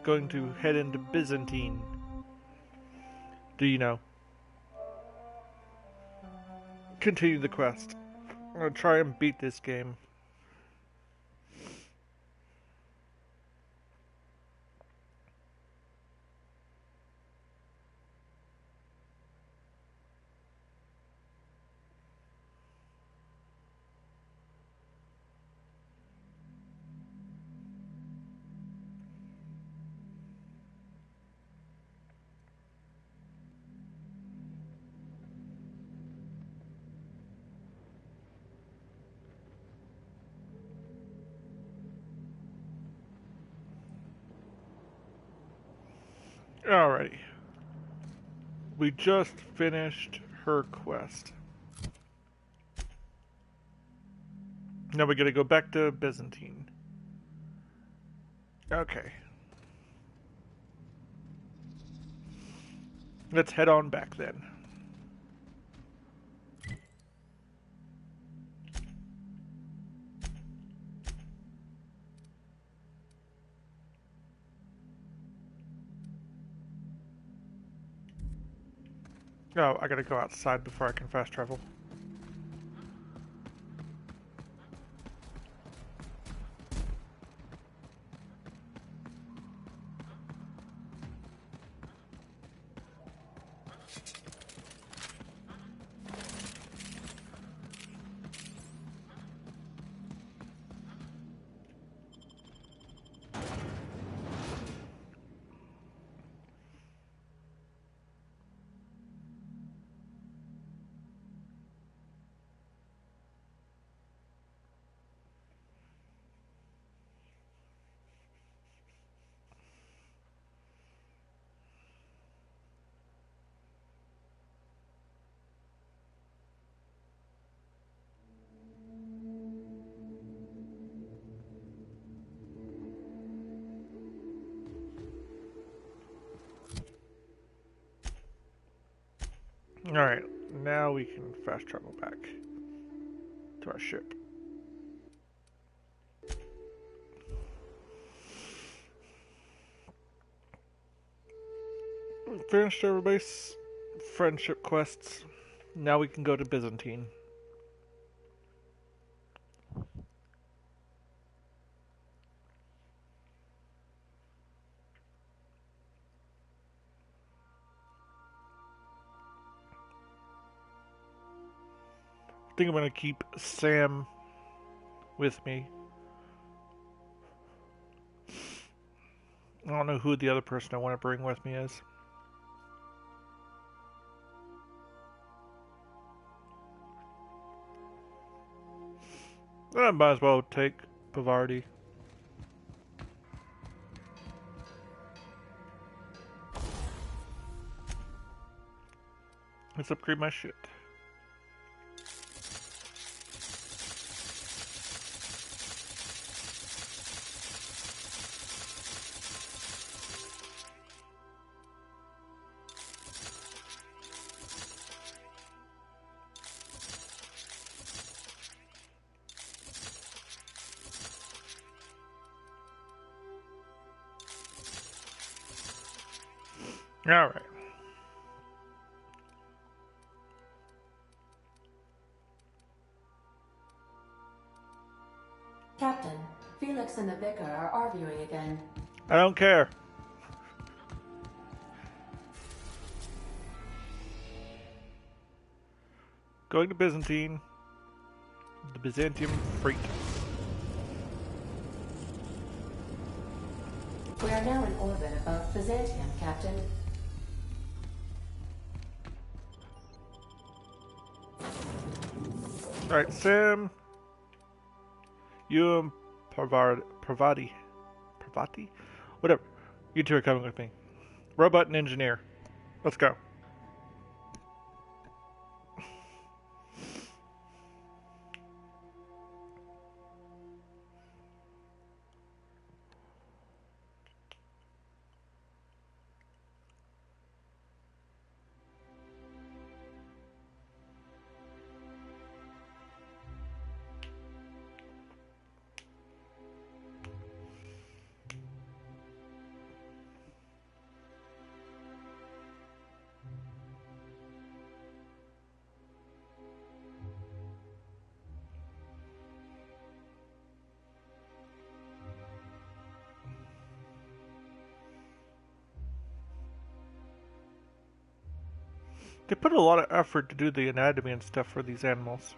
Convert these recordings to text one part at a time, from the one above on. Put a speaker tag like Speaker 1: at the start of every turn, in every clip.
Speaker 1: going to head into Byzantine. Do you know? Continue the quest. I'm gonna try and beat this game. Alrighty. We just finished her quest. Now we gotta go back to Byzantine. Okay. Let's head on back then. Oh, I gotta go outside before I can fast travel. Alright, now we can fast travel back to our ship. Finished everybody's friendship quests. Now we can go to Byzantine. I think I'm gonna keep Sam with me. I don't know who the other person I want to bring with me is. I might as well take Bavardi. Let's upgrade my shit. Alright.
Speaker 2: Captain, Felix and the Vicar are arguing again.
Speaker 1: I don't care. Going to Byzantine. The Byzantium freight.
Speaker 2: We are now in orbit above Byzantium, Captain.
Speaker 1: Alright, Sam. You and Parvati. Whatever. You two are coming with me. Robot and engineer. Let's go. They put a lot of effort to do the anatomy and stuff for these animals.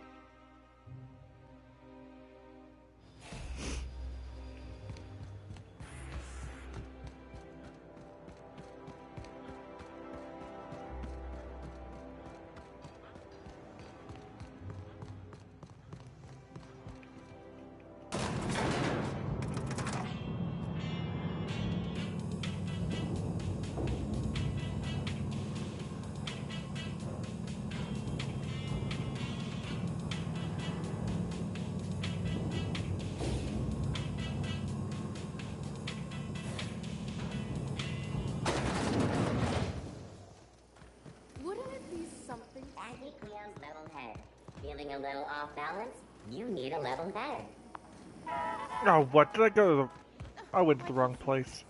Speaker 3: Feeling a little off balance? You need a level head.
Speaker 1: Oh, what? Did I go to the... I went to the wrong place.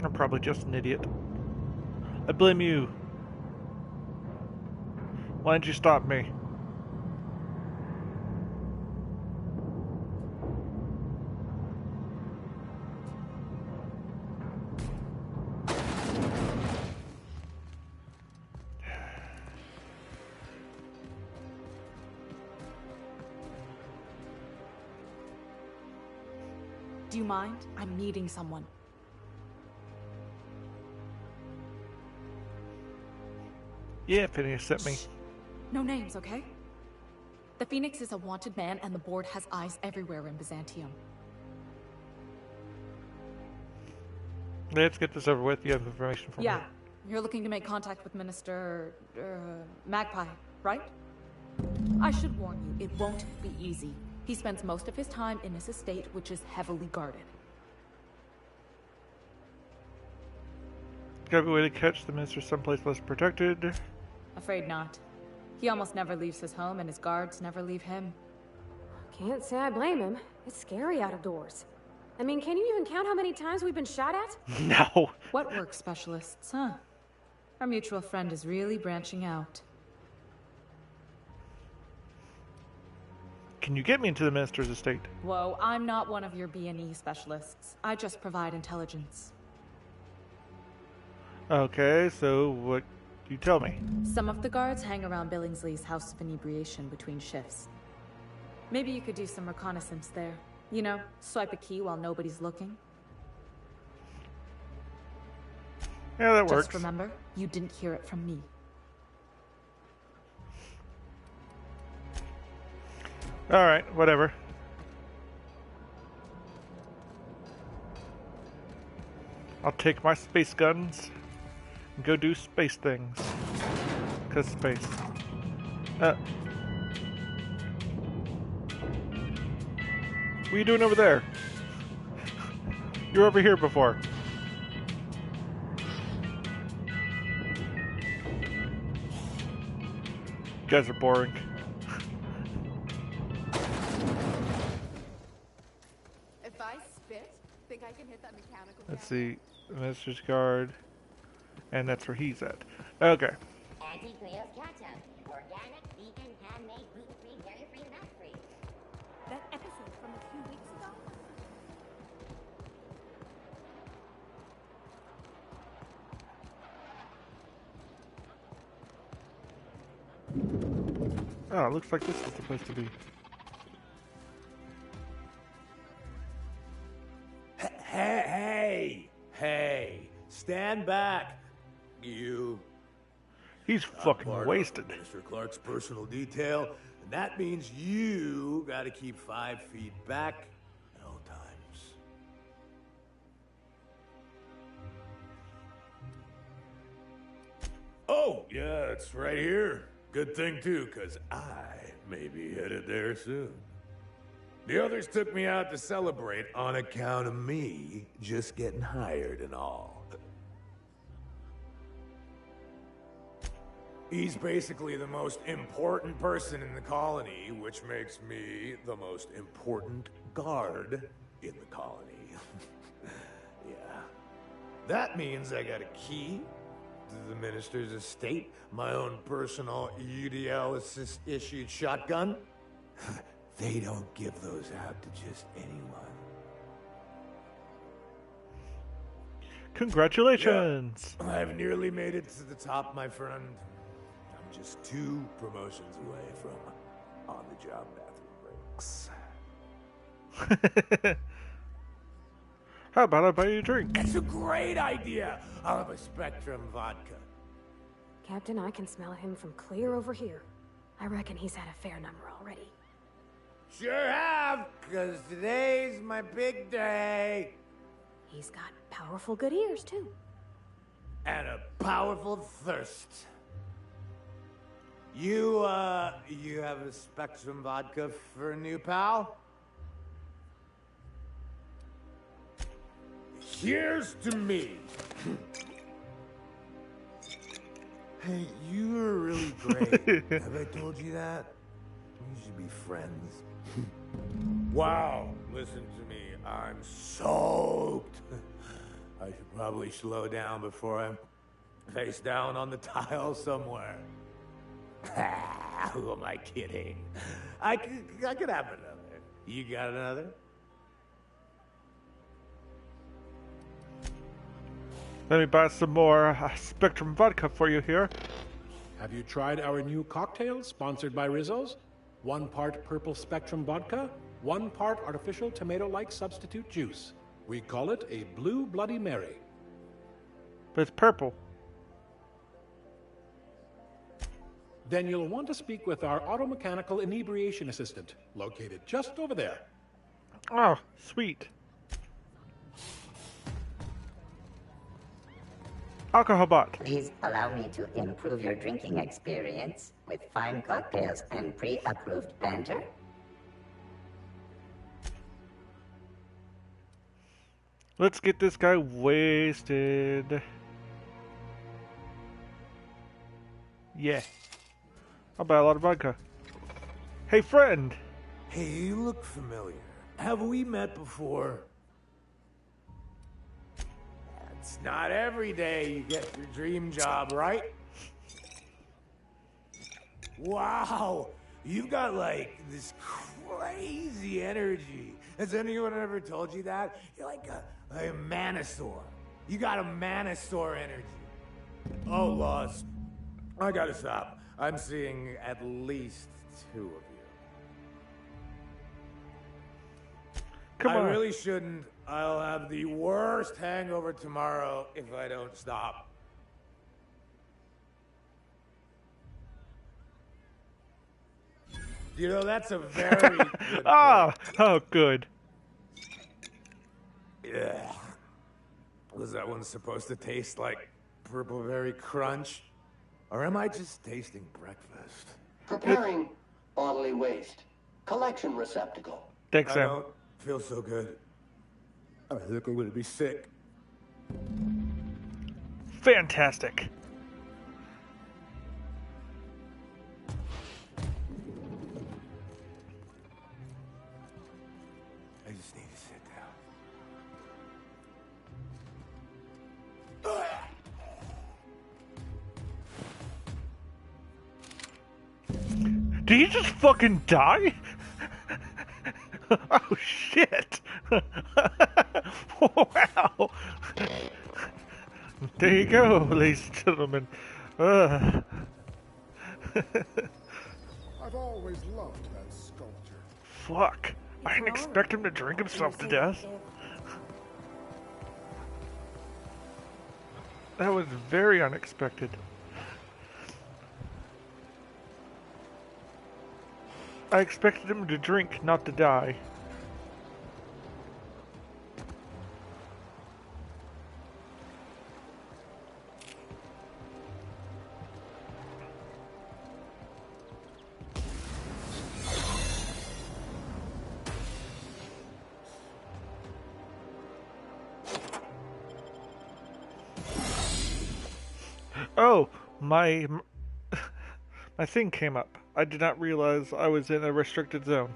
Speaker 1: I'm probably just an idiot. I blame you. Why didn't you stop me?
Speaker 4: Do you mind? I'm meeting someone.
Speaker 1: Yeah, Phineas sent me.
Speaker 4: Shh. No names, okay? The Phoenix is a wanted man, and the board has eyes everywhere in Byzantium.
Speaker 1: Let's get this over with. You have information for me.
Speaker 4: Yeah, you're looking to make contact with Minister... Magpie, right? I should warn you, it won't be easy. He spends most of his time in his estate, which is heavily guarded.
Speaker 1: Got a way to catch the minister someplace less protected?
Speaker 4: Afraid not. He almost never leaves his home, and his guards never leave him.
Speaker 5: Can't say I blame him. It's scary out of doors. I mean, can you even count how many times we've been shot at?
Speaker 1: No.
Speaker 4: What work specialists, huh? Our mutual friend is really branching out.
Speaker 1: Can you get me into the minister's estate?
Speaker 4: Whoa, I'm not one of your B&E specialists. I just provide intelligence.
Speaker 1: Okay, so what do you tell me?
Speaker 4: Some of the guards hang around Billingsley's House of Inebriation between shifts. Maybe you could do some reconnaissance there. You know, swipe a key while nobody's looking.
Speaker 1: Yeah, that works.
Speaker 4: Just remember, you didn't hear it from me.
Speaker 1: Alright, whatever. I'll take my space guns and go do space things. 'Cause space. What are you doing over there? You were over here before. You guys are boring.
Speaker 6: If I spit, think I can hit that mechanical
Speaker 1: Let's
Speaker 6: cabinet?
Speaker 1: see, Minister's Guard, and that's where he's at. Okay.
Speaker 3: Anti-Creo's ketchup. Organic, vegan, handmade, gluten-free, dairy-free, nut-free.
Speaker 6: That episode from a few weeks ago?
Speaker 1: Oh, it looks like this is supposed to be.
Speaker 7: Hey! Stand back, you.
Speaker 1: He's
Speaker 7: I'm
Speaker 1: fucking
Speaker 7: part of
Speaker 1: wasted.
Speaker 7: Mr. Clark's personal detail, and that means you gotta keep 5 feet back at all times. Oh, yeah, it's right here. Good thing, too, because I may be headed there soon. The others took me out to celebrate on account of me just getting hired and all. He's basically the most important person in the colony, which makes me the most important guard in the colony. Yeah. That means I got a key to the minister's estate, my own personal UDL-issued shotgun. They don't give those out to just anyone.
Speaker 1: Congratulations!
Speaker 7: Yeah, I've nearly made it to the top, my friend. I'm just 2 promotions away from on-the-job bathroom breaks.
Speaker 1: How about I buy you a drink?
Speaker 7: That's a great idea! I'll have a Spectrum vodka.
Speaker 5: Captain, I can smell him from clear over here. I reckon he's had a fair number already.
Speaker 7: Sure have, because today's my big day.
Speaker 5: He's got powerful good ears, too.
Speaker 7: And a powerful thirst. You have a Spectrum vodka for a new pal? Here's to me. Hey, you were really great. Have I told you that? We should be friends. Wow, listen to me. I'm soaked. I should probably slow down before I'm face down on the tile somewhere. Who am I kidding? I could have another. You got another?
Speaker 1: Let me buy some more Spectrum vodka for you here.
Speaker 8: Have you tried our new cocktail sponsored by Rizzo's? 1 part purple Spectrum vodka, 1 part artificial tomato-like substitute juice. We call it a Blue Bloody Mary.
Speaker 1: But it's purple.
Speaker 8: Then you'll want to speak with our automechanical inebriation assistant, located just over there.
Speaker 1: Oh, sweet. Alcohol bot.
Speaker 3: Please allow me to improve your drinking experience with fine cocktails and pre-approved banter.
Speaker 1: Let's get this guy wasted. Yeah. I'll buy a lot of vodka. Hey, friend!
Speaker 7: Hey, you look familiar. Have we met before? It's not every day you get your dream job, right? Wow, you've got like this crazy energy. Has anyone ever told you that? You're like a Manosaur. You got a Manosaur energy. Oh, Lost. I gotta stop. I'm seeing at least 2 of you.
Speaker 1: Come on.
Speaker 7: I really shouldn't. I'll have the worst hangover tomorrow if I don't stop. You know, that's a very good
Speaker 1: Oh, good.
Speaker 7: Yeah. Was that one supposed to taste like Purple Berry Crunch? Or am I just tasting breakfast?
Speaker 9: Preparing bodily waste. Collection receptacle.
Speaker 1: Thanks,
Speaker 7: I
Speaker 1: Sam.
Speaker 7: don't feel so good. I think I'm gonna be sick.
Speaker 1: Fantastic.
Speaker 7: I just need to sit down.
Speaker 1: Did he just fucking die? Oh shit! Wow! There you go, ladies and gentlemen.
Speaker 10: I've always loved that sculpture.
Speaker 1: Fuck! I didn't expect him to drink himself to death. That was very unexpected. I expected him to drink, not to die. Oh, my thing came up. I did not realize I was in a restricted zone.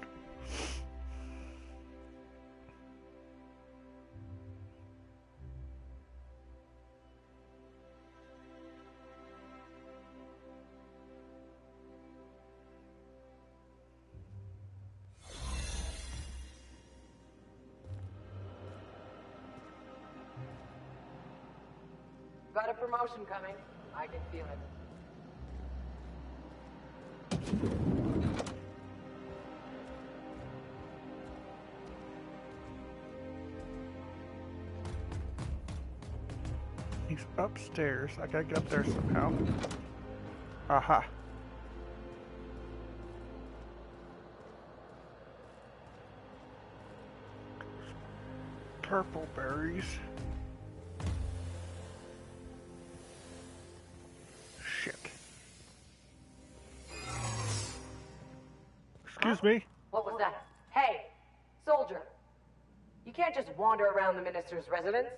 Speaker 11: got a promotion coming. I can feel it.
Speaker 1: He's upstairs. I gotta get up there somehow. Aha. Purple berries. Shit. Excuse me?
Speaker 11: What was that? Hey, soldier. You can't just wander around the minister's residence.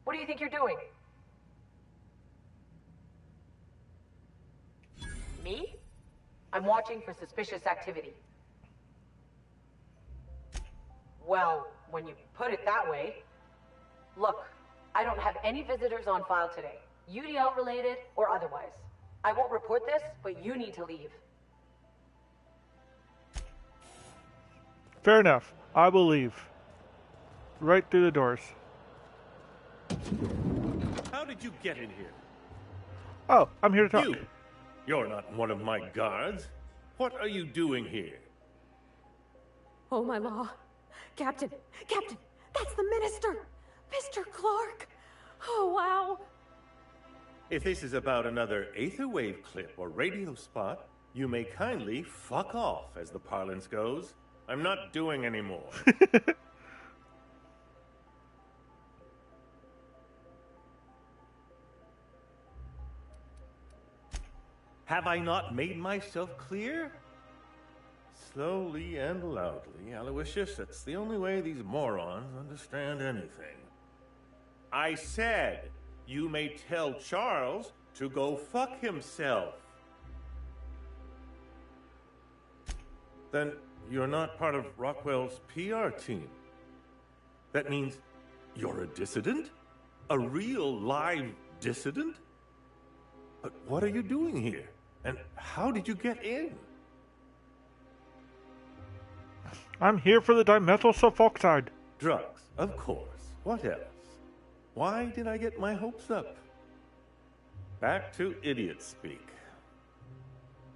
Speaker 11: What do you think you're doing? Me? I'm watching for suspicious activity. Well, when you put it that way. Look, I don't have any visitors on file today. UDL related or otherwise. I won't report this, but you need to leave.
Speaker 1: Fair enough. I will leave. Right through the doors.
Speaker 12: How did you get in here?
Speaker 1: Oh, I'm here to talk.
Speaker 12: You're not one of my guards. What are you doing here?
Speaker 5: Oh, my law. Captain, that's the minister! Mr. Clark! Oh, wow!
Speaker 12: If this is about another Aetherwave clip or radio spot, you may kindly fuck off, as the parlance goes. I'm not doing any more. Have I not made myself clear? Slowly and loudly, Aloysius. That's the only way these morons understand anything. I said, you may tell Charles to go fuck himself. Then you're not part of Rockwell's PR team. That means you're a dissident? A real live dissident? But what are you doing here? And how did you get in?
Speaker 1: I'm here for the dimethyl sulfoxide.
Speaker 12: Drugs, of course. What else? Why did I get my hopes up? Back to idiot speak.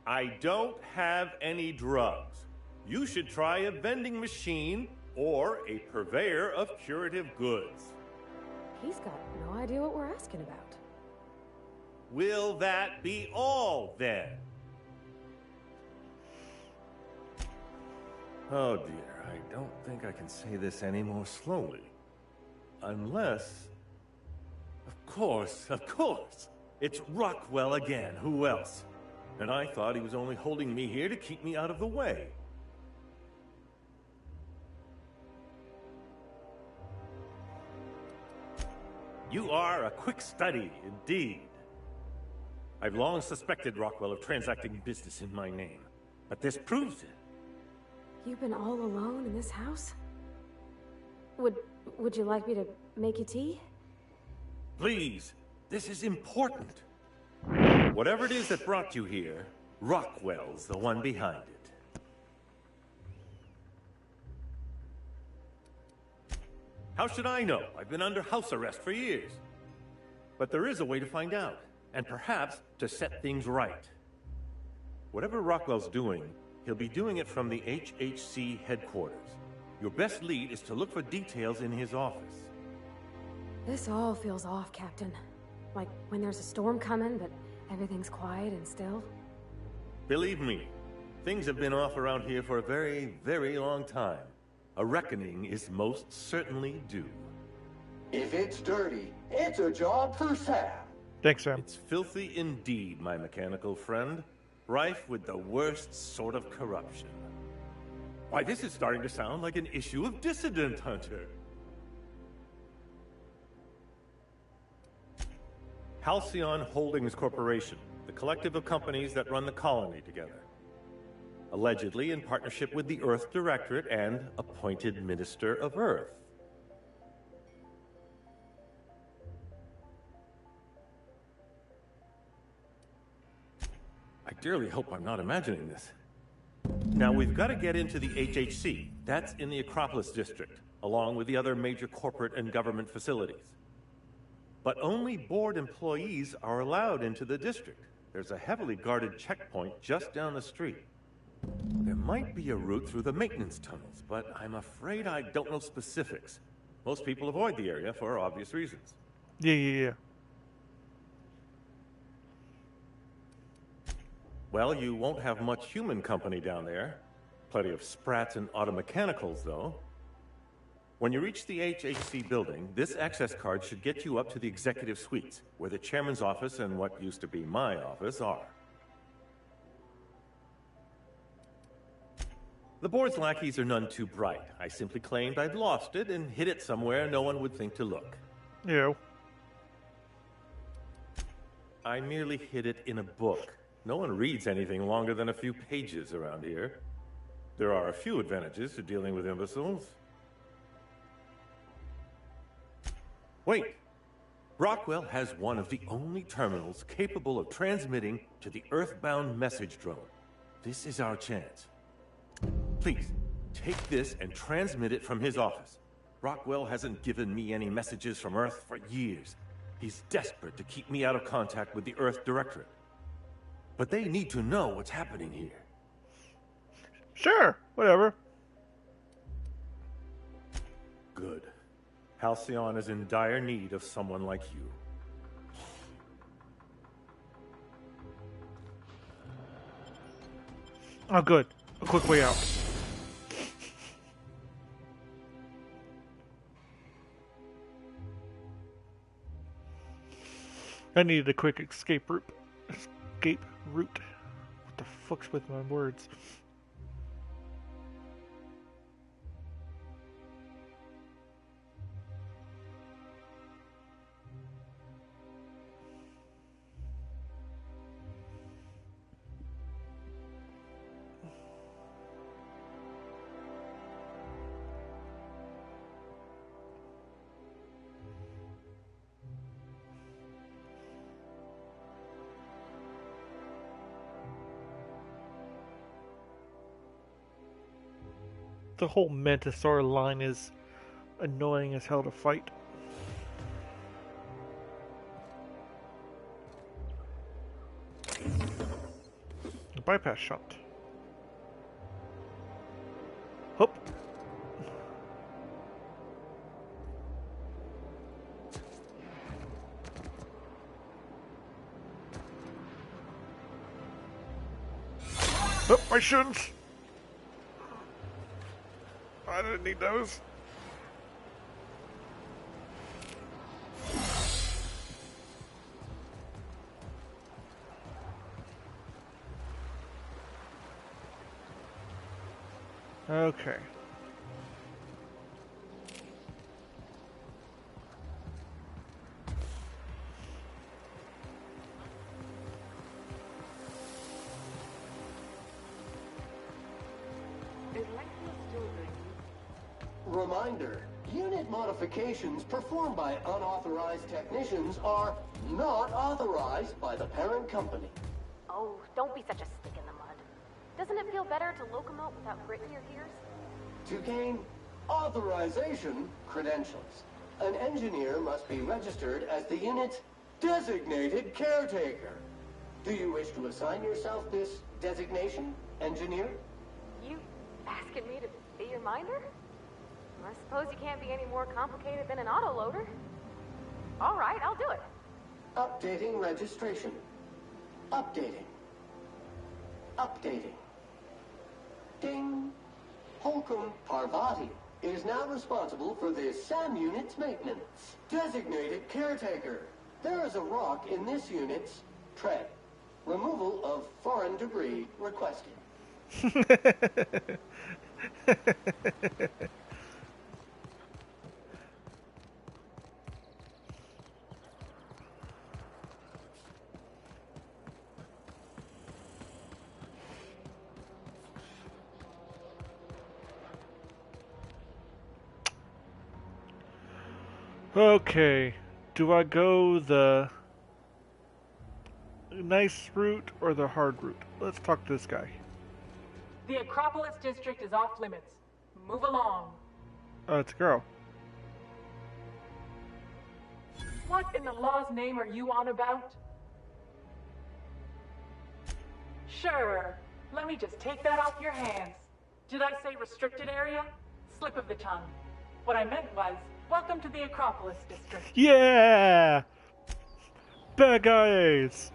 Speaker 12: I don't have any drugs. You should try a vending machine or a purveyor of curative goods.
Speaker 5: He's got no idea what we're asking about.
Speaker 12: Will that be all, then? Oh dear, I don't think I can say this any more slowly. Unless... Of course! It's Rockwell again, who else? And I thought he was only holding me here to keep me out of the way. You are a quick study, indeed. I've long suspected Rockwell of transacting business in my name, but this proves it.
Speaker 5: You've been all alone in this house? Would you like me to make you tea?
Speaker 12: Please, this is important. Whatever it is that brought you here, Rockwell's the one behind it. How should I know? I've been under house arrest for years. But there is a way to find out, and perhaps to set things right. Whatever Rockwell's doing, he'll be doing it from the HHC headquarters. Your best lead is to look for details in his office.
Speaker 5: This all feels off, Captain. Like when there's a storm coming, but everything's quiet and still.
Speaker 12: Believe me, things have been off around here for a very, very long time. A reckoning is most certainly due.
Speaker 9: If it's dirty, it's a job for Sam.
Speaker 1: Thanks, Sam.
Speaker 12: It's filthy indeed, my mechanical friend. Rife with the worst sort of corruption. Why, this is starting to sound like an issue of Dissident Hunter. Halcyon Holdings Corporation, the collective of companies that run the colony together. Allegedly in partnership with the Earth Directorate and appointed Minister of Earth. I dearly hope I'm not imagining this. Now, we've got to get into the HHC. That's in the Acropolis District, along with the other major corporate and government facilities. but only board employees are allowed into the district. There's a heavily guarded checkpoint just down the street. There might be a route through the maintenance tunnels, but I'm afraid I don't know specifics. Most people avoid the area for obvious reasons.
Speaker 1: Yeah.
Speaker 12: Well, you won't have much human company down there. Plenty of sprats and automechanicals, though. When you reach the HHC building, this access card should get you up to the executive suites, where the chairman's office and what used to be my office are. The board's lackeys are none too bright. I simply claimed I'd lost it and hid it somewhere no one would think to look.
Speaker 1: Yeah.
Speaker 12: I merely hid it in a book. No one reads anything longer than a few pages around here. There are a few advantages to dealing with imbeciles. Wait! Rockwell has one of the only terminals capable of transmitting to the Earthbound message drone. This is our chance. Please, take this and transmit it from his office. Rockwell hasn't given me any messages from Earth for years. He's desperate to keep me out of contact with the Earth Directorate. But they need to know what's happening here.
Speaker 1: Sure, whatever.
Speaker 12: Good. Halcyon is in dire need of someone like you.
Speaker 1: Oh, good. A quick way out. I needed a quick escape route. What the fuck's with my words? The whole Mantisaur line is annoying as hell to fight. A bypass shot. Hoop. Oh, my shins! I didn't need those. Okay.
Speaker 9: Reminder, unit modifications performed by unauthorized technicians are not authorized by the parent company.
Speaker 5: Oh, don't be such a stick in the mud. Doesn't it feel better to locomote without grit in your gears?
Speaker 9: To gain authorization credentials, an engineer must be registered as the unit's designated caretaker. Do you wish to assign yourself this designation, engineer?
Speaker 5: You asking me to be your minder? I suppose you can't be any more complicated than an autoloader. All right, I'll do it.
Speaker 9: Updating registration. Updating. Updating. Ding. Holcomb Parvati is now responsible for the SAM unit's maintenance. Designated caretaker. There is a rock in this unit's tray. Removal of foreign debris requested.
Speaker 1: Okay, do I go the nice route or the hard route? Let's talk to this guy.
Speaker 11: The Acropolis district is off limits. Move along.
Speaker 1: Oh, it's a girl.
Speaker 11: What in the law's name are you on about? Sure. Let me just take that off your hands. Did I say restricted area? Slip of the tongue. What I meant was, welcome to the Acropolis District.
Speaker 1: Yeah! Bad guys!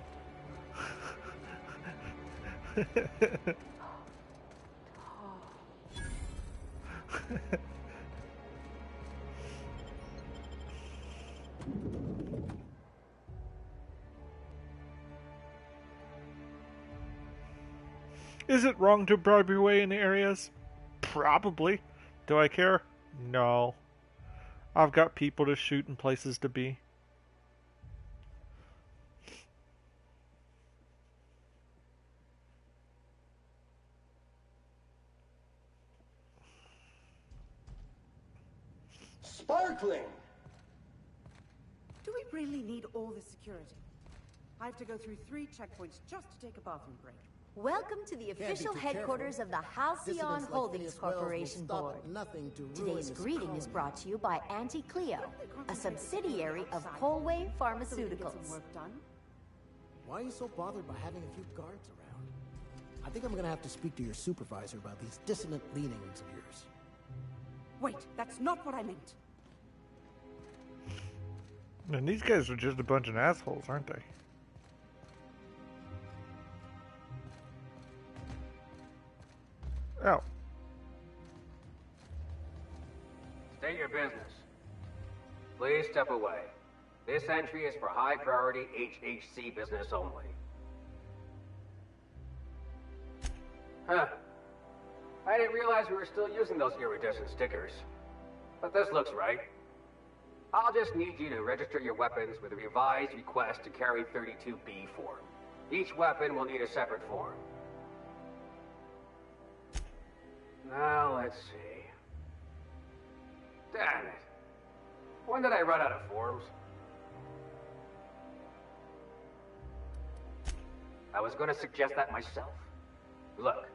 Speaker 1: Is it wrong to bribe your way in the areas? Probably. Do I care? No. I've got people to shoot and places to be.
Speaker 9: Sparkling!
Speaker 13: Do we really need all this security? I have to go through 3 checkpoints just to take a bathroom break.
Speaker 14: Welcome to the official headquarters of the Halcyon Holdings Corporation Board. Today's greeting is brought to you by Auntie Cleo, a subsidiary of Colway Pharmaceuticals.
Speaker 15: Why are you so bothered by having a few guards around? I think I'm gonna have to speak to your supervisor about these dissonant leanings of yours.
Speaker 13: Wait, that's not what I meant.
Speaker 1: And these guys are just a bunch of assholes, aren't they? Oh.
Speaker 16: State your business. Please step away. This entry is for high priority HHC business only. Huh. I didn't realize we were still using those iridescent stickers. But this looks right. I'll just need you to register your weapons with a revised request to carry 32B form. Each weapon will need a separate form. Now, let's see. Damn it. When did I run out of forms? I was going to suggest that myself. Look,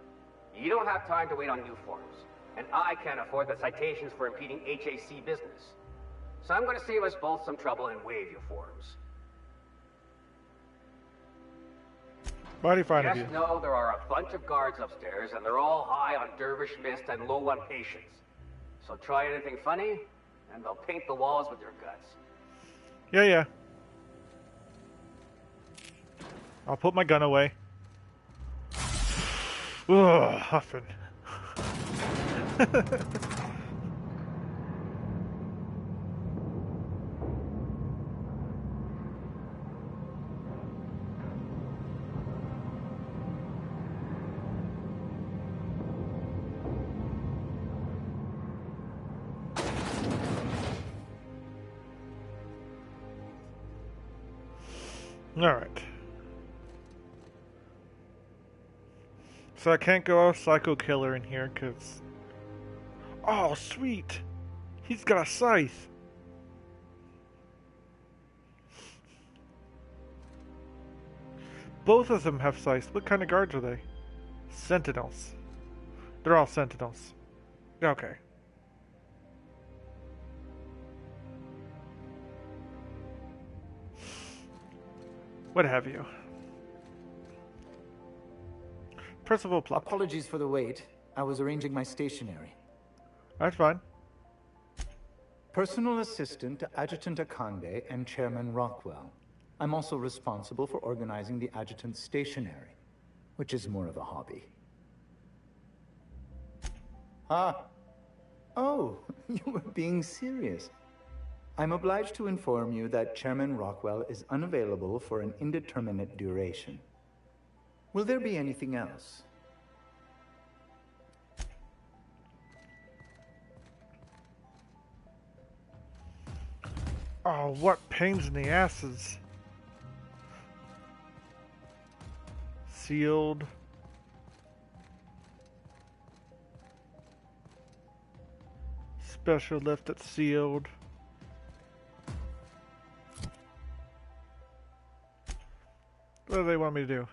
Speaker 16: you don't have time to wait on new forms, and I can't afford the citations for impeding HAC business. So I'm going to save us both some trouble and waive your forms.
Speaker 1: Mighty fine of you.
Speaker 16: Just know there are a bunch of guards upstairs, and they're all high on dervish mist and low on patience. So try anything funny, and they'll paint the walls with your guts.
Speaker 1: Yeah. I'll put my gun away. Ugh, huffing. Alright. So I can't go all Psycho Killer in here, because... Oh, sweet! He's got a scythe! Both of them have scythes. What kind of guards are they? Sentinels. They're all sentinels. Okay. What have you? Percival Plop.
Speaker 17: Apologies for the wait. I was arranging my stationery.
Speaker 1: That's fine.
Speaker 17: Personal assistant to Adjutant Akande and Chairman Rockwell. I'm also responsible for organizing the adjutant's stationery, which is more of a hobby. Ah. Oh, you were being serious. I'm obliged to inform you that Chairman Rockwell is unavailable for an indeterminate duration. Will there be anything else?
Speaker 1: Oh, what pains in the asses. Sealed. Special lift that's sealed. What do they want me to do?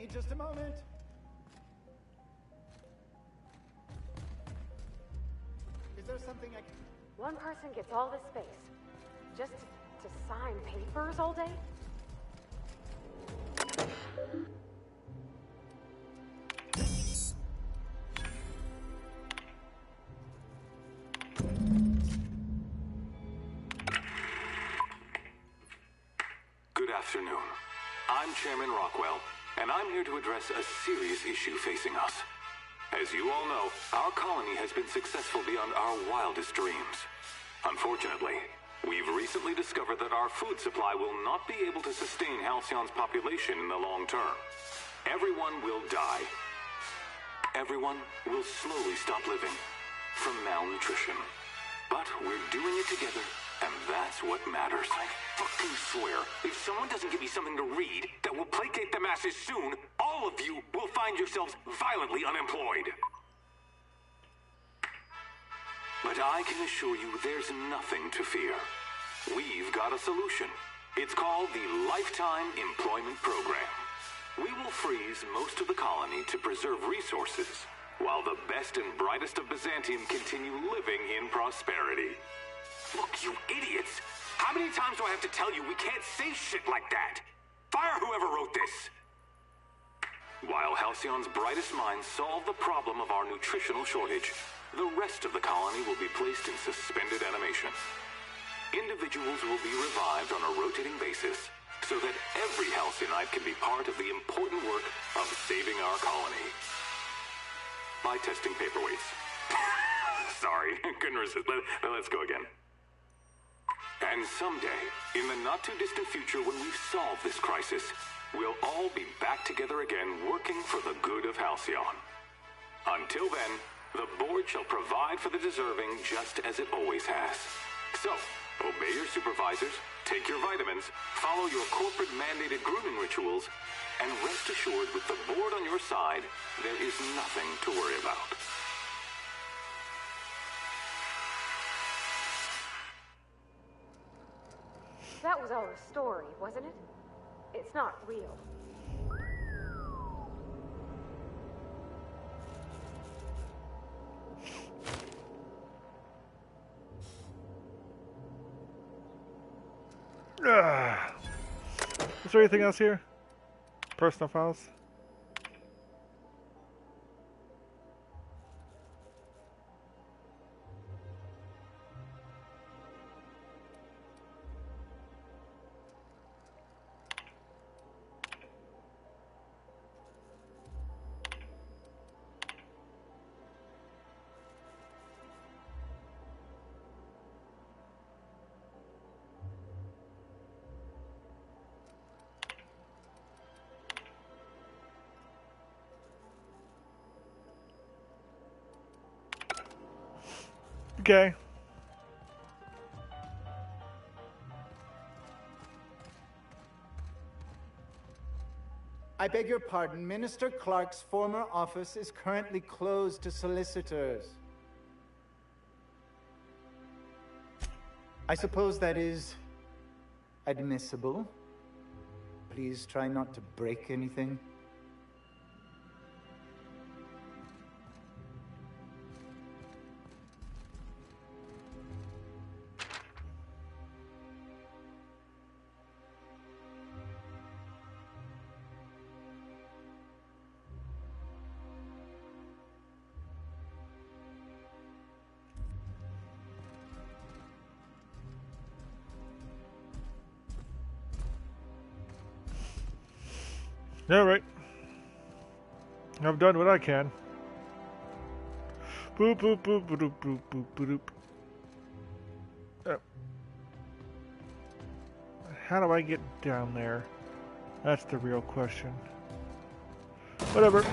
Speaker 17: me just a moment. Is there something I can...
Speaker 5: One person gets all this space. Just to sign papers all day?
Speaker 18: Good afternoon. I'm Chairman Rockwell, and I'm here to address a serious issue facing us. As you all know, our colony has been successful beyond our wildest dreams. Unfortunately, we've recently discovered that our food supply will not be able to sustain Halcyon's population in the long term. Everyone will die. Everyone will slowly stop living from malnutrition. But we're doing it together, and that's what matters. I fucking swear, if someone doesn't give me something to read that will placate the masses soon, all of you will find yourselves violently unemployed. But I can assure you there's nothing to fear. We've got a solution. It's called the Lifetime Employment Program. We will freeze most of the colony to preserve resources, while the best and brightest of Byzantium continue living in prosperity. Look, you idiots! How many times do I have to tell you we can't say shit like that? Fire whoever wrote this! While Halcyon's brightest minds solve the problem of our nutritional shortage, the rest of the colony will be placed in suspended animation. Individuals will be revived on a rotating basis, so that every Halcyon can be part of the important work of saving our colony. By testing paperweights. Sorry, couldn't resist. Let's go again. And someday, in the not-too-distant future when we've solved this crisis, we'll all be back together again working for the good of Halcyon. Until then, the board shall provide for the deserving just as it always has. So, obey your supervisors, take your vitamins, follow your corporate-mandated grooming rituals, and rest assured with the board on your side, there is nothing to worry about.
Speaker 5: That was all a story, wasn't it? It's not real.
Speaker 1: Is there anything else here? Personal files? Okay.
Speaker 17: I beg your pardon. Minister Clark's former office is currently closed to solicitors. I suppose that is admissible. Please try not to break anything.
Speaker 1: Alright. I've done what I can. Boop boop boop boop boop boop boop. How do I get down there? That's the real question. Whatever.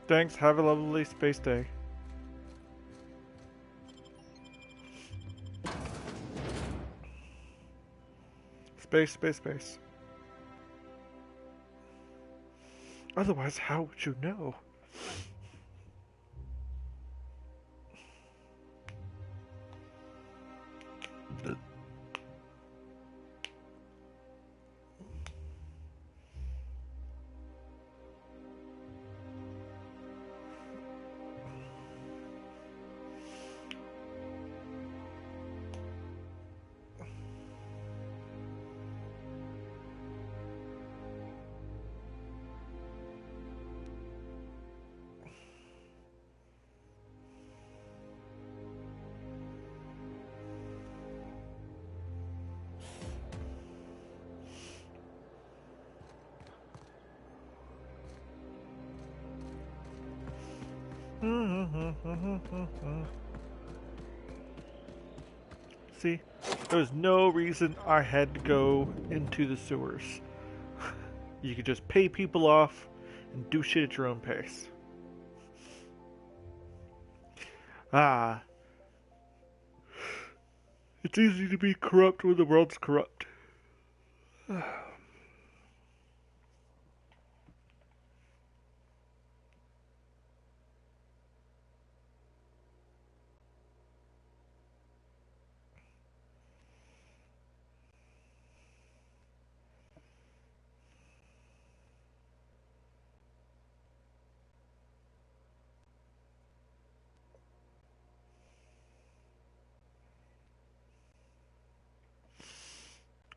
Speaker 1: Thanks, have a lovely space day. Space, space, space. Otherwise, how would you know? See, there's no reason I had to go into the sewers. You could just pay people off and do shit at your own pace. Ah. It's easy to be corrupt when the world's corrupt.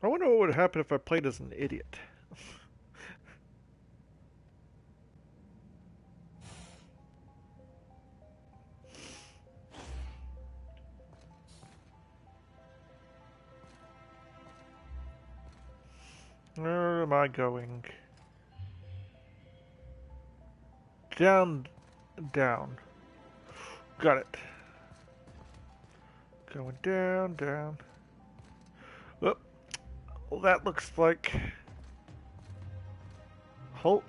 Speaker 1: I wonder what would happen if I played as an idiot. Where am I going? Down, down. Got it. Going down, down. Oh. Well, that looks like Holt.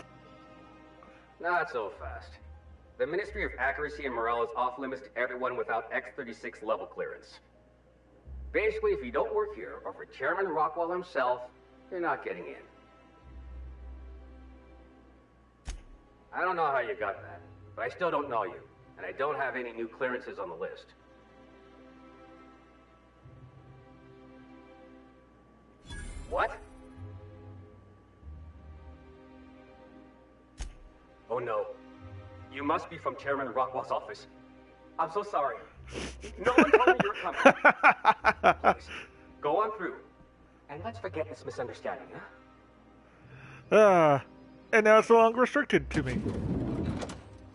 Speaker 16: Not so fast. The Ministry of Accuracy and Morale is off limits to everyone without X-36 level clearance. Basically, if you don't work here, or for Chairman Rockwell himself, you're not getting in. I don't know how you got that, but I still don't know you, and I don't have any new clearances on the list. What? Oh no. You must be from Chairman Rockwell's office. I'm so sorry. No one told me you were coming. Please, go on through. And let's forget this misunderstanding, huh?
Speaker 1: And now it's no longer restricted to me.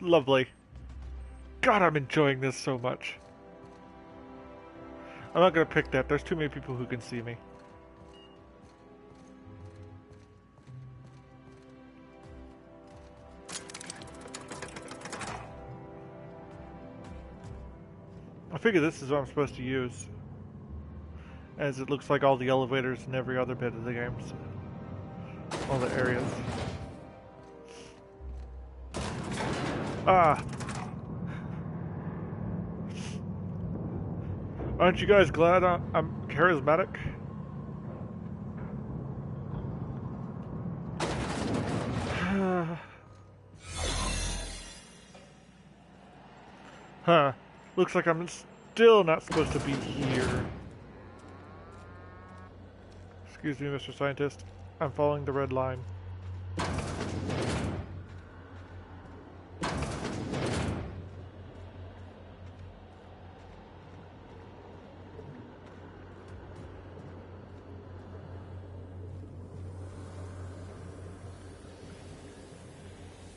Speaker 1: Lovely. God, I'm enjoying this so much. I'm not gonna pick that. There's too many people who can see me. I figure this is what I'm supposed to use, as it looks like all the elevators in every other bit of the game, so all the areas. Aren't you guys glad I'm charismatic? Huh. Looks like I'm still not supposed to be here. Excuse me, Mr. Scientist. I'm following the red line.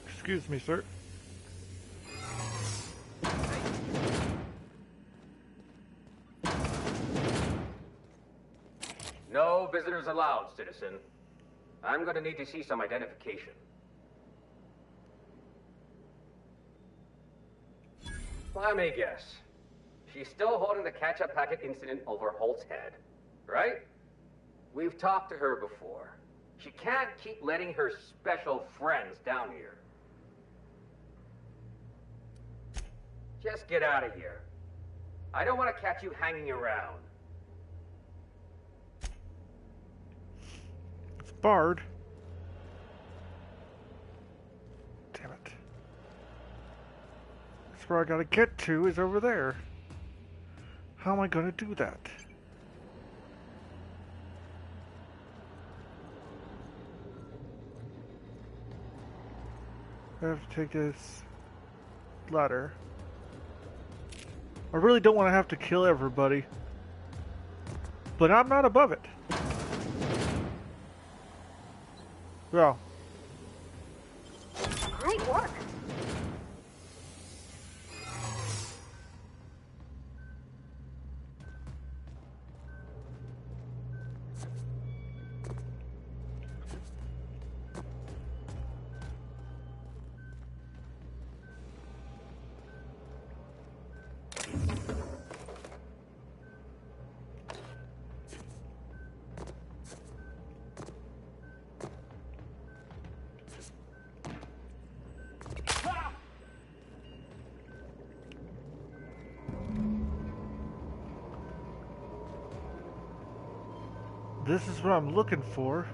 Speaker 1: Excuse me, sir.
Speaker 16: No visitors allowed, citizen. I'm gonna need to see some identification. Let me guess. She's still holding the catch-up packet incident over Holt's head, right? We've talked to her before. She can't keep letting her special friends down here. Just get out of here. I don't want to catch you hanging around.
Speaker 1: barred. Damn it. That's where I gotta get to, is over there. How am I gonna do that? I have to take this ladder. I really don't want to have to kill everybody. But I'm not above it. Well.
Speaker 5: Great work.
Speaker 1: This is what I'm looking for.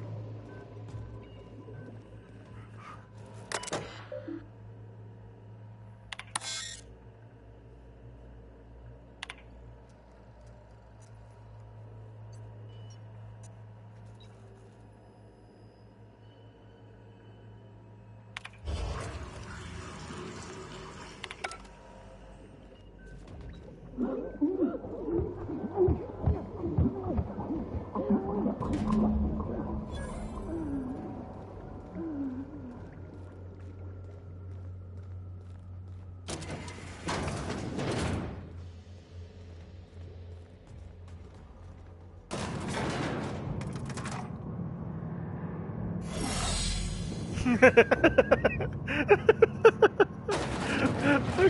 Speaker 1: I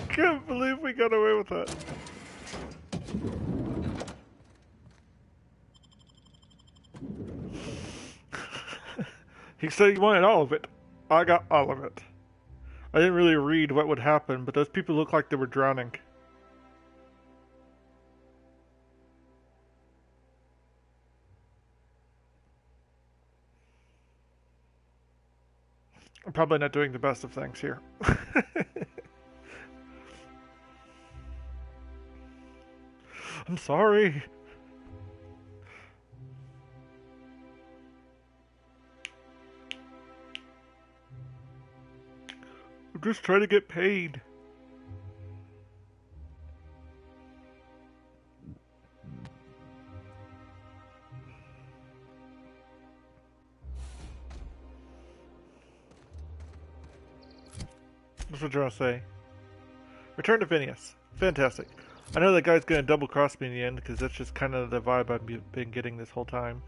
Speaker 1: can't believe we got away with that. He said he wanted all of it. I got all of it. I didn't really read what would happen, but those people looked like they were drowning. I'm probably not doing the best of things here. I'm sorry. I'm just trying to get paid. That's what you're trying to say. Return to Phineas. Fantastic. I know that guy's gonna double cross me in the end because that's just kind of the vibe I've been getting this whole time.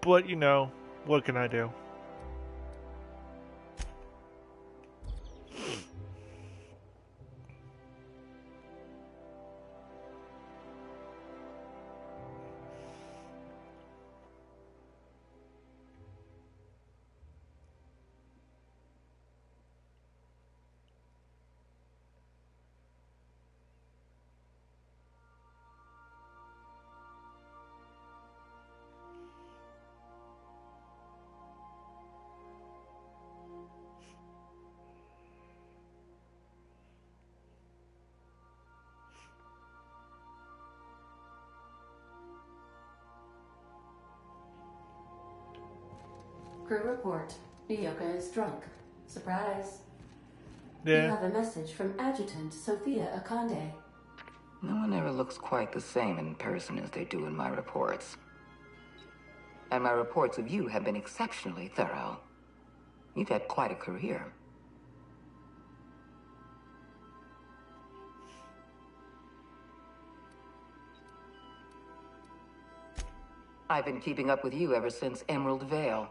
Speaker 1: But you know, what can I do?
Speaker 2: Crew report. Nyoka is drunk. Surprise.
Speaker 1: Yeah.
Speaker 2: You have a message from Adjutant Sophia Akande.
Speaker 19: No one ever looks quite the same in person as they do in my reports. And my reports of you have been exceptionally thorough. You've had quite a career. I've been keeping up with you ever since Emerald Vale.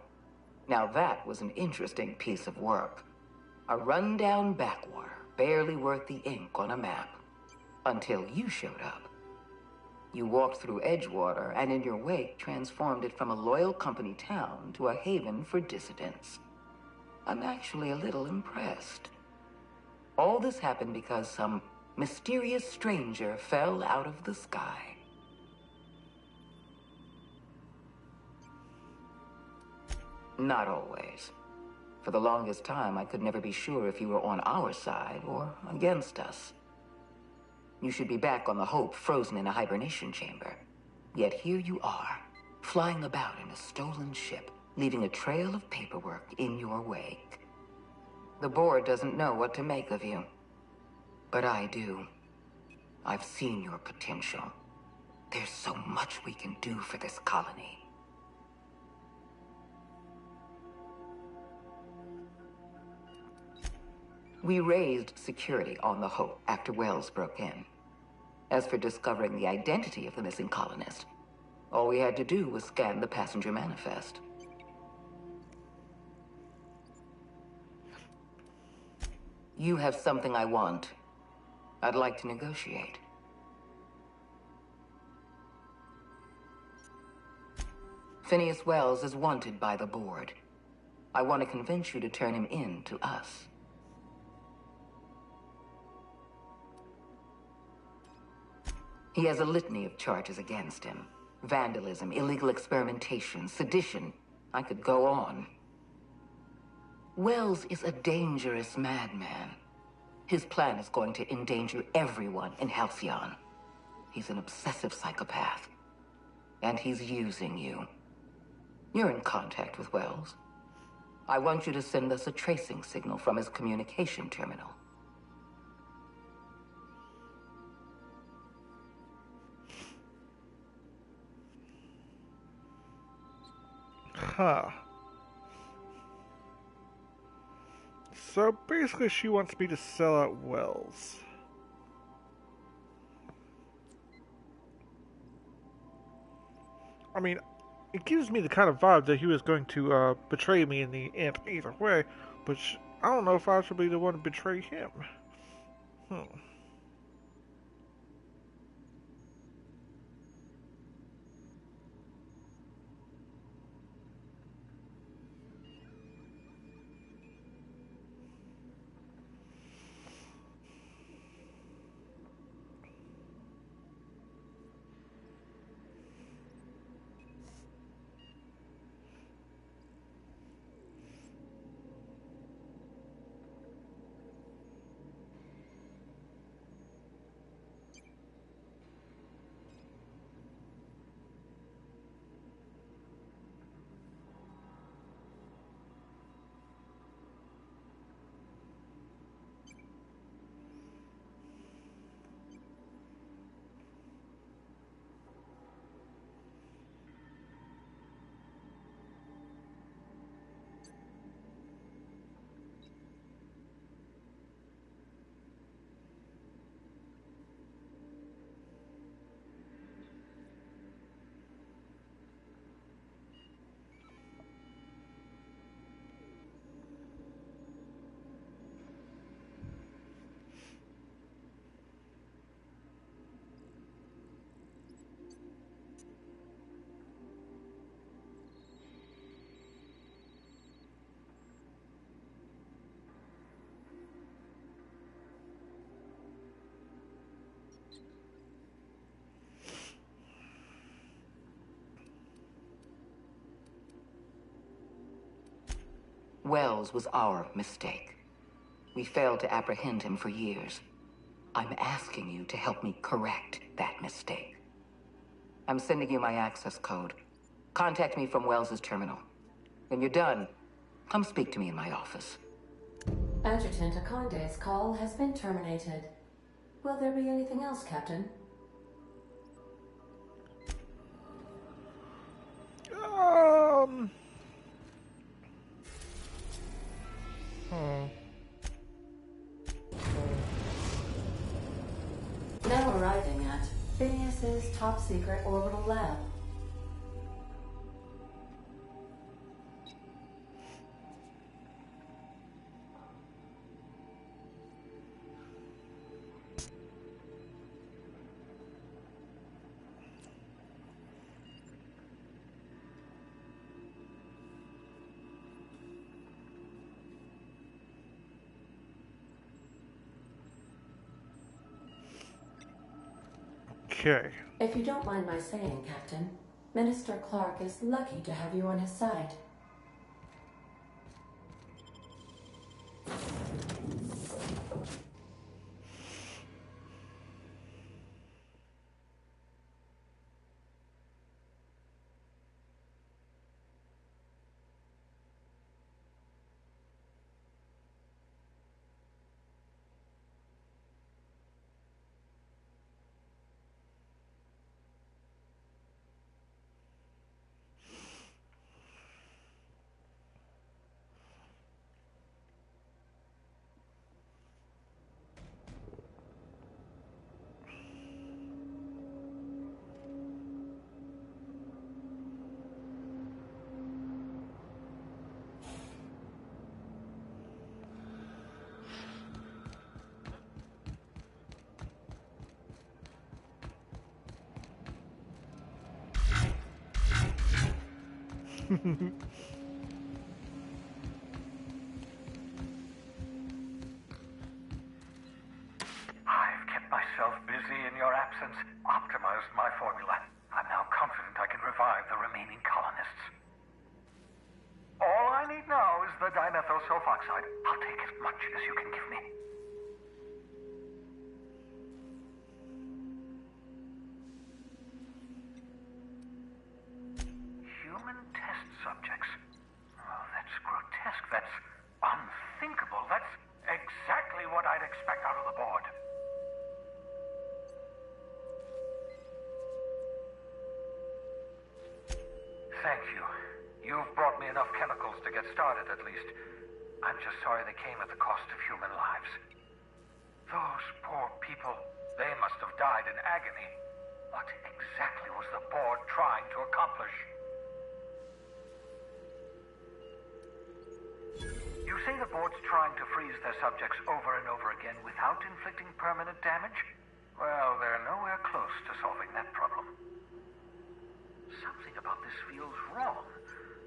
Speaker 19: Now that was an interesting piece of work. A rundown backwater, barely worth the ink on a map. Until you showed up. You walked through Edgewater and in your wake transformed it from a loyal company town to a haven for dissidents. I'm actually a little impressed. All this happened because some mysterious stranger fell out of the sky. Not always. For the longest time, I could never be sure if you were on our side or against us. You should be back on the Hope, frozen in a hibernation chamber. Yet here you are, flying about in a stolen ship, leaving a trail of paperwork in your wake. The board doesn't know what to make of you. But I do. I've seen your potential. There's so much we can do for this colony. We raised security on the Hope after Wells broke in. As for discovering the identity of the missing colonist, all we had to do was scan the passenger manifest. You have something I want. I'd like to negotiate. Phineas Wells is wanted by the board. I want to convince you to turn him in to us. He has a litany of charges against him. Vandalism, illegal experimentation, sedition. I could go on. Wells is a dangerous madman. His plan is going to endanger everyone in Halcyon. He's an obsessive psychopath. And he's using you. You're in contact with Wells. I want you to send us a tracing signal from his communication terminal.
Speaker 1: Huh. So basically she wants me to sell out Wells. I mean, it gives me the kind of vibe that he was going to betray me in the end either way, but I don't know if I should be the one to betray him.
Speaker 19: Wells was our mistake. We failed to apprehend him for years. I'm asking you to help me correct that mistake. I'm sending you my access code. Contact me from Wells's terminal. When you're done, come speak to me in my office.
Speaker 2: Adjutant Akonde's call has been terminated. Will there be anything else, Captain? Now arriving at Phineas's top-secret orbital lab.
Speaker 1: Okay.
Speaker 2: If you don't mind my saying, Captain, Minister Clark is lucky to have you on his side.
Speaker 20: I've kept myself busy in your absence, optimized my formula. I'm now confident I can revive the remaining colonists. All I need now is the dimethyl sulfoxide. I'll take as much as you can give me. Human test subjects. Oh, that's grotesque. That's unthinkable. That's exactly what I'd expect out of the board. Thank you. You've brought me enough chemicals to get started, at least. I'm just sorry they came at the cost of human lives. Those poor people, they must have died in agony. What exactly was the board trying to accomplish? You say the board's trying to freeze their subjects over and over again without inflicting permanent damage? Well, they're nowhere close to solving that problem. Something about this feels wrong.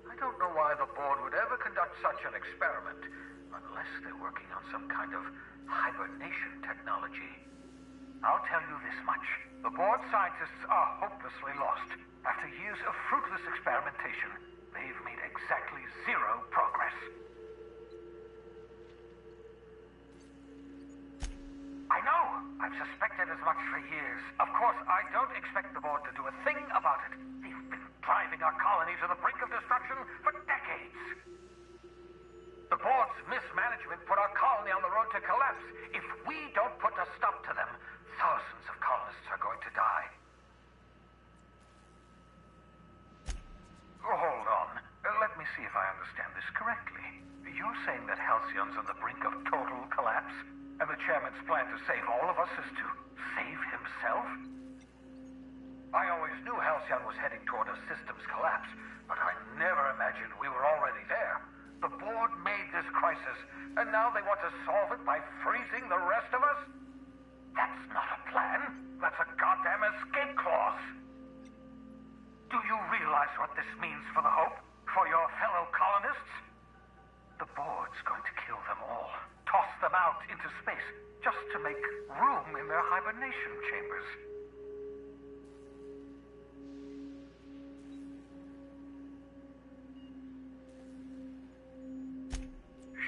Speaker 20: I don't know why the board would ever conduct such an experiment, unless they're working on some kind of hibernation technology. I'll tell you this much. The board scientists are hopelessly lost. After years of fruitless experimentation, they've made exactly zero progress. I know! I've suspected as much for years. Of course, I don't expect the board to do a thing about it. They've been driving our colony to the brink of destruction for decades. The board's mismanagement put our colony on the road to collapse. If we don't put a stop to them, thousands of colonists are going to die. Hold on. Let me see if I understand this correctly. You're saying that Halcyon's on the brink of total collapse? And the chairman's plan to save all of us is to save himself? I always knew Halcyon was heading toward a systems collapse, but I never imagined we were already there. The board made this crisis, and now they want to solve it by freezing the rest of us? That's not a plan. That's a goddamn escape clause. Do you realize what this means for the Hope? For your fellow colonists? The board's going to kill them all. Toss them out into space, just to make room in their hibernation chambers.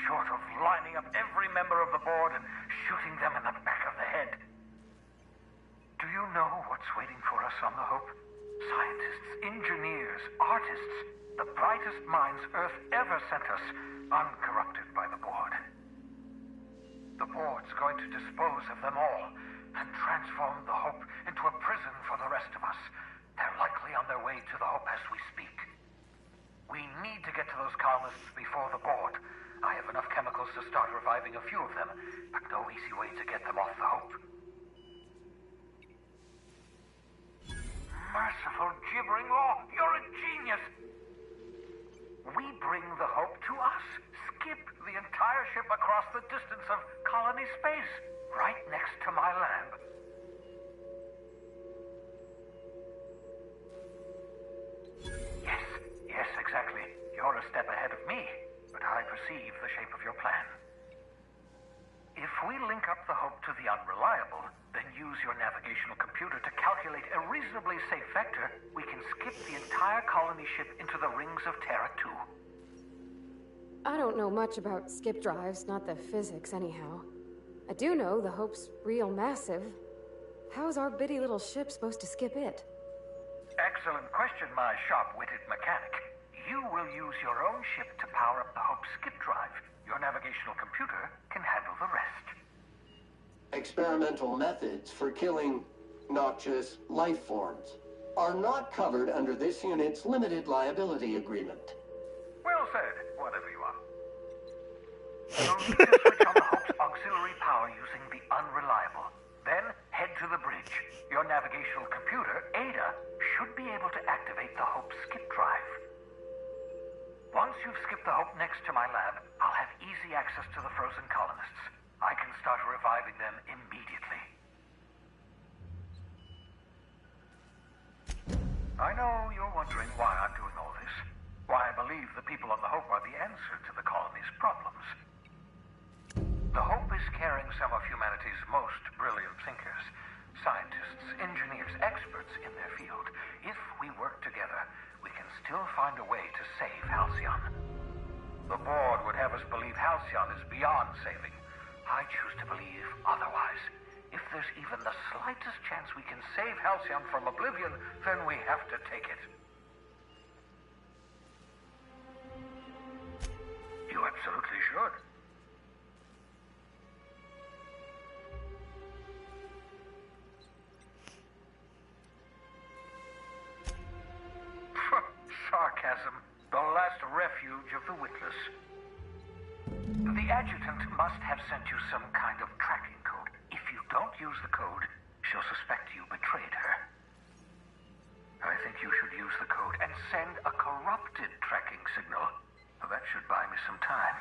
Speaker 20: Short of lining up every member of the board and shooting them in the back of the head. Do you know what's waiting for us on the Hope? Scientists, engineers, artists, the brightest minds Earth ever sent us, uncorrupted by the board. The board's going to dispose of them all and transform the Hope into a prison for the rest of us. They're likely on their way to the Hope as we speak. We need to get to those colonists before the board. I have enough chemicals to start reviving a few of them, but no easy way to get them off the Hope. Merciful gibbering law! You're a genius! We bring the Hope to us. Skip the entire ship across the distance of colony space, right next to my lab. Yes, exactly. You're a step ahead of me, but I perceive the shape of your plan. If we link up the Hope to the Unreliable, then use your navigational computer to calculate a reasonably safe vector, we can skip the entire colony ship into the rings of Terra 2.
Speaker 5: I don't know much about skip drives, not the physics anyhow. I do know the Hope's real massive. How's our bitty little ship supposed to skip it?
Speaker 20: Excellent question, my sharp-witted mechanic. You will use your own ship to power up the Hope's skip drive. Your navigational computer can handle the rest.
Speaker 9: Experimental methods for killing noxious life forms are not covered under this unit's limited liability agreement.
Speaker 20: Well said, whatever you are. You'll need to switch on the Hope's auxiliary power using the Unreliable. Then head to the bridge. Your navigational computer, Ada, should be able to activate the Hope's skip drive. Once you've skipped the Hope next to my lab, I'll have easy access to the frozen colonists. I can start reviving them immediately. I know you're wondering why I'm doing all this. Why I'm believe the people on the Hope are the answer to the colony's problems. The Hope is carrying some of humanity's most brilliant thinkers, scientists, engineers, experts in their field. If we work together, we can still find a way to save Halcyon. The board would have us believe Halcyon is beyond saving. I choose to believe otherwise. If there's even the slightest chance we can save Halcyon from oblivion, then we have to take it. You absolutely should. Sarcasm, the last refuge of the witless. The adjutant must have sent you some kind of tracking code. If you don't use the code, she'll suspect you betrayed her. I think you should use the code and send a corrupted tracking signal. That should buy me some time.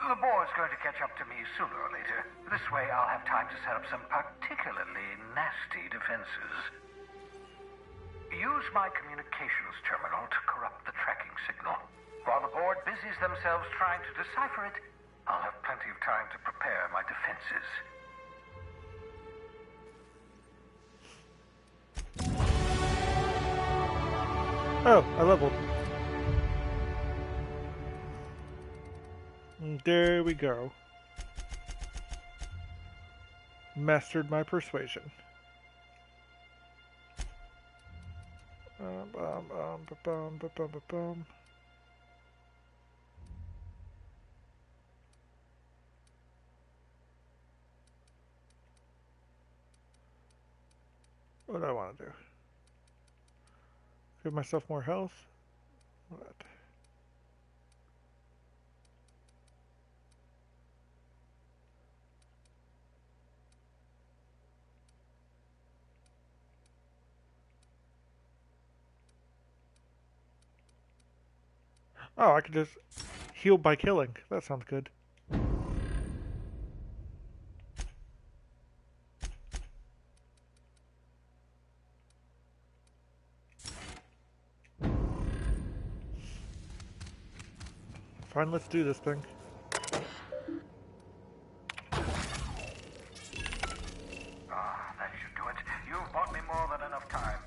Speaker 20: The board's going to catch up to me sooner or later. This way I'll have time to set up some particularly nasty defenses. Use my communications terminal to corrupt the tracking signal. While the board busies themselves trying to decipher it, I'll have plenty of time to prepare my defenses.
Speaker 1: Oh, I leveled. There we go. Mastered my persuasion. What do I want to do? Give myself more health? What? Oh, I can just heal by killing. That sounds good. Fine, let's do this thing.
Speaker 20: That should do it. You've bought me more than enough time.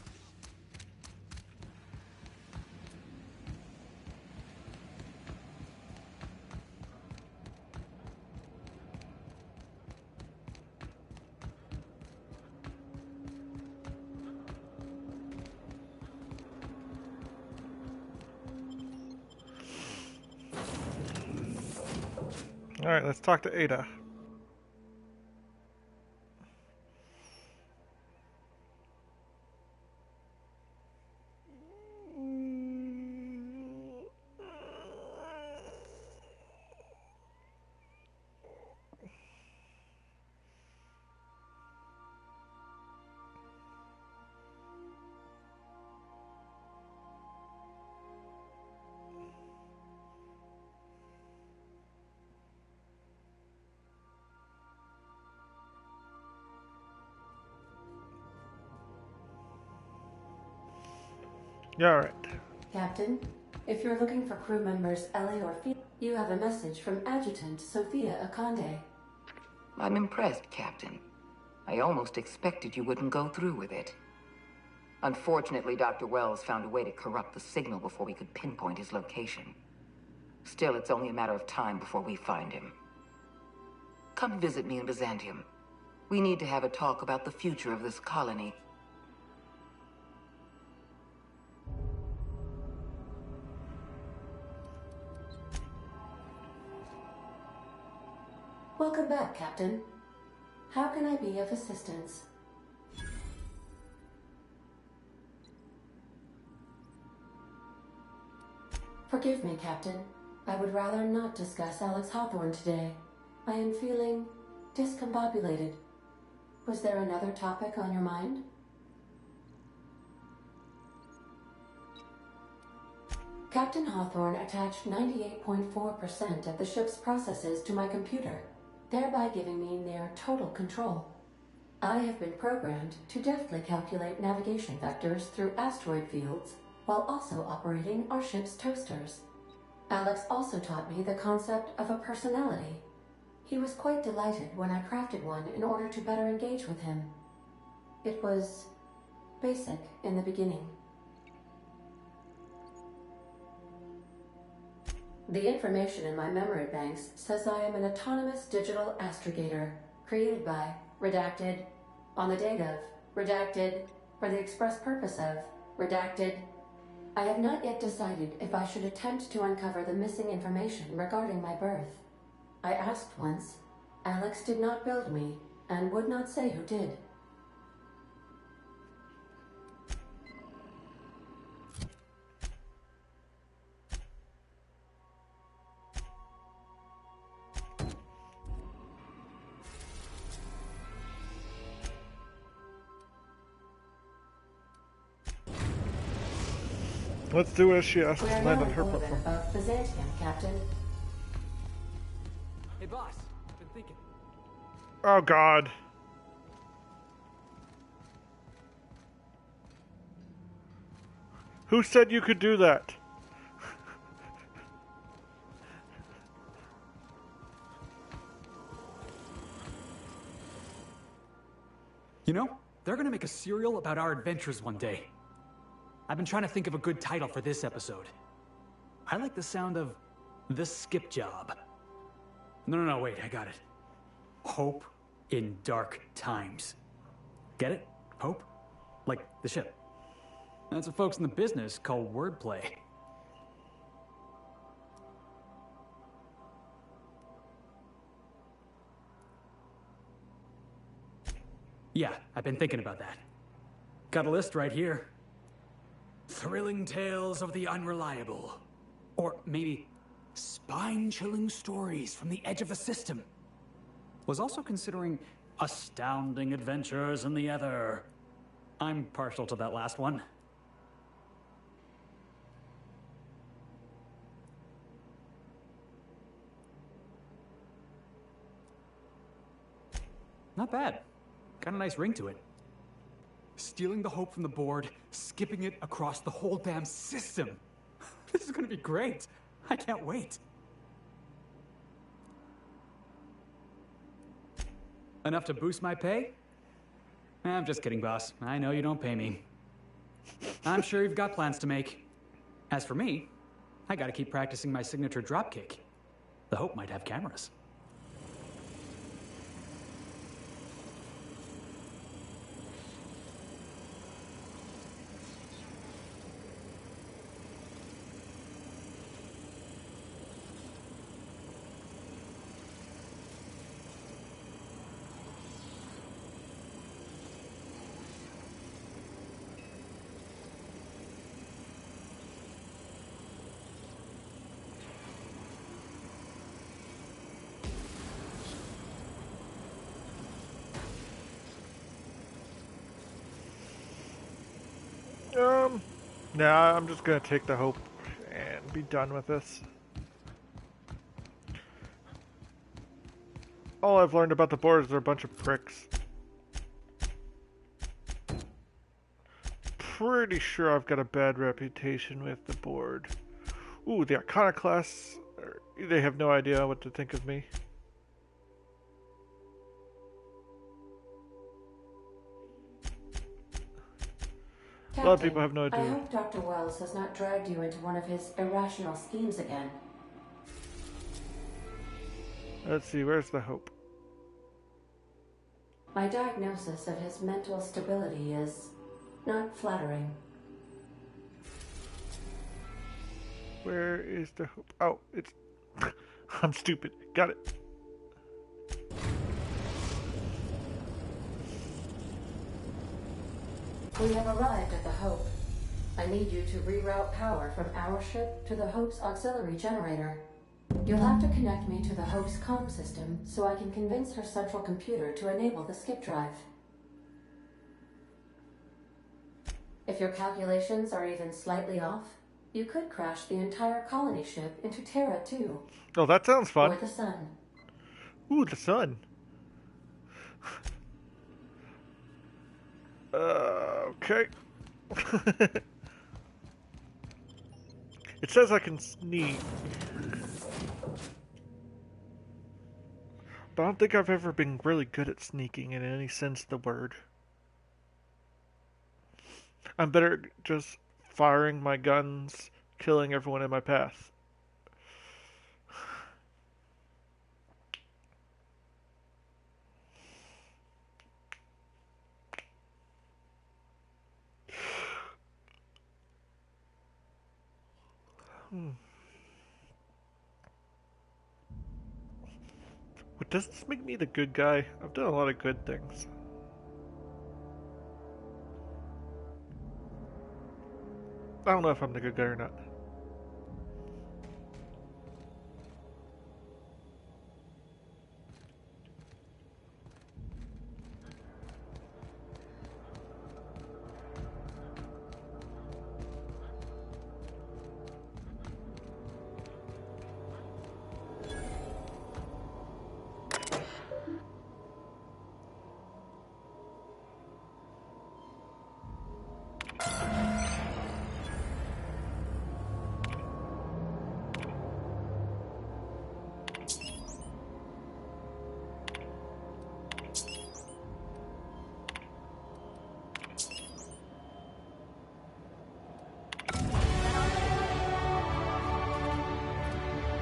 Speaker 1: Alright, let's talk to Ada. Yeah, alright.
Speaker 2: Captain, if you're looking for crew members Ellie or Fee, you have a message from Adjutant Sophia Akande.
Speaker 19: I'm impressed, Captain. I almost expected you wouldn't go through with it. Unfortunately, Dr. Wells found a way to corrupt the signal before we could pinpoint his location. Still, it's only a matter of time before we find him. Come visit me in Byzantium. We need to have a talk about the future of this colony.
Speaker 2: Welcome back, Captain. How can I be of assistance? Forgive me, Captain. I would rather not discuss Alex Hawthorne today. I am feeling discombobulated. Was there another topic on your mind? Captain Hawthorne attached 98.4% of the ship's processes to my computer, thereby giving me near total control. I have been programmed to deftly calculate navigation vectors through asteroid fields while also operating our ship's toasters. Alex also taught me the concept of a personality. He was quite delighted when I crafted one in order to better engage with him. It was basic in the beginning. The information in my memory banks says I am an autonomous digital astrogator, created by, redacted, on the date of, redacted, for the express purpose of, redacted. I have not yet decided if I should attempt to uncover the missing information regarding my birth. I asked once. Alex did not build me, and would not say who did.
Speaker 1: Let's do as she asked.
Speaker 2: We are
Speaker 1: Land
Speaker 2: now
Speaker 1: on her
Speaker 2: orbit
Speaker 1: platform.
Speaker 2: above Byzantium, Captain.
Speaker 21: Hey, boss. I've been thinking.
Speaker 1: Oh, God. Who said you could do that?
Speaker 21: You know, they're gonna make a serial about our adventures one day. I've been trying to think of a good title for this episode. I like the sound of The Skip Job. No, wait, I got it. Hope in Dark Times. Get it? Hope? Like the ship. That's what folks in the business call wordplay. Yeah, I've been thinking about that. Got a list right here. Thrilling tales of the unreliable. Or maybe spine-chilling stories from the edge of the system. Was also considering astounding adventures in the ether. I'm partial to that last one. Not bad. Got a nice ring to it. Stealing the hope from the board, skipping it across the whole damn system. This is gonna be great. I can't wait. Enough to boost my pay? I'm just kidding, boss. I know you don't pay me. I'm sure you've got plans to make. As for me, I gotta keep practicing my signature dropkick. The Hope might have cameras.
Speaker 1: Nah, I'm just gonna take the Hope and be done with this. All I've learned about the board is they're a bunch of pricks. Pretty sure I've got a bad reputation with the board. Ooh, the Iconoclasts, they have no idea what to think of me.
Speaker 2: Captain,
Speaker 1: a lot of people have no idea.
Speaker 2: I hope Dr. Wells has not dragged you into one of his irrational schemes again.
Speaker 1: Let's see, where's the Hope?
Speaker 2: My diagnosis of his mental stability is not flattering.
Speaker 1: Where is the Hope? Oh, it's... I'm stupid. Got it.
Speaker 2: We have arrived at the Hope. I need you to reroute power from our ship to the Hope's auxiliary generator. You'll have to connect me to the Hope's comm system so I can convince her central computer to enable the skip drive. If your calculations are even slightly off, you could crash the entire colony ship into Terra 2.
Speaker 1: Oh, that sounds fun.
Speaker 2: Or the Sun.
Speaker 1: Ooh, the Sun. Okay. It says I can sneak. But I don't think I've ever been really good at sneaking in any sense of the word. I'm better at just firing my guns, killing everyone in my path. But does this make me the good guy? I've done a lot of good things. I don't know if I'm the good guy or not.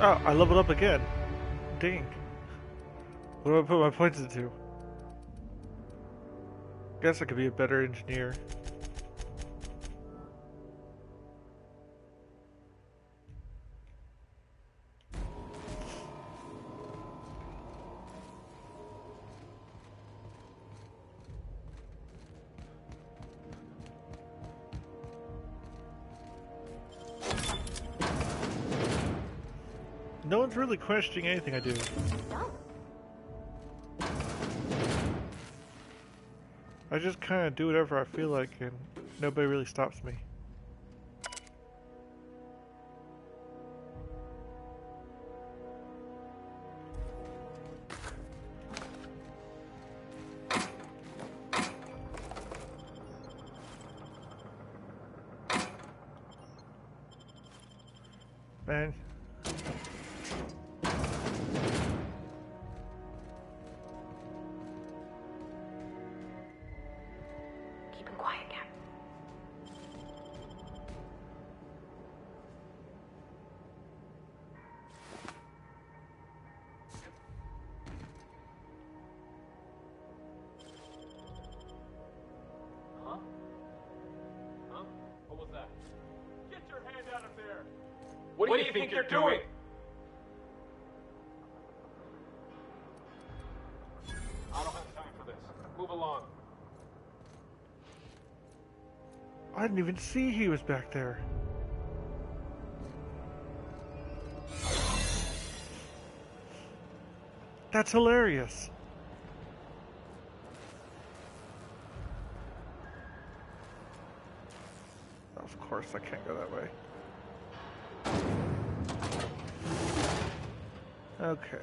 Speaker 1: Oh, I leveled up again. Dang. What do I put my points into? Guess I could be a better engineer. No one's really questioning anything I do. I just kind of do whatever I feel like and nobody really stops me. Man.
Speaker 16: What do you think you're doing? I don't have time for this. Move along.
Speaker 1: I didn't even see he was back there. That's hilarious. Of course I can't go that way. Okay.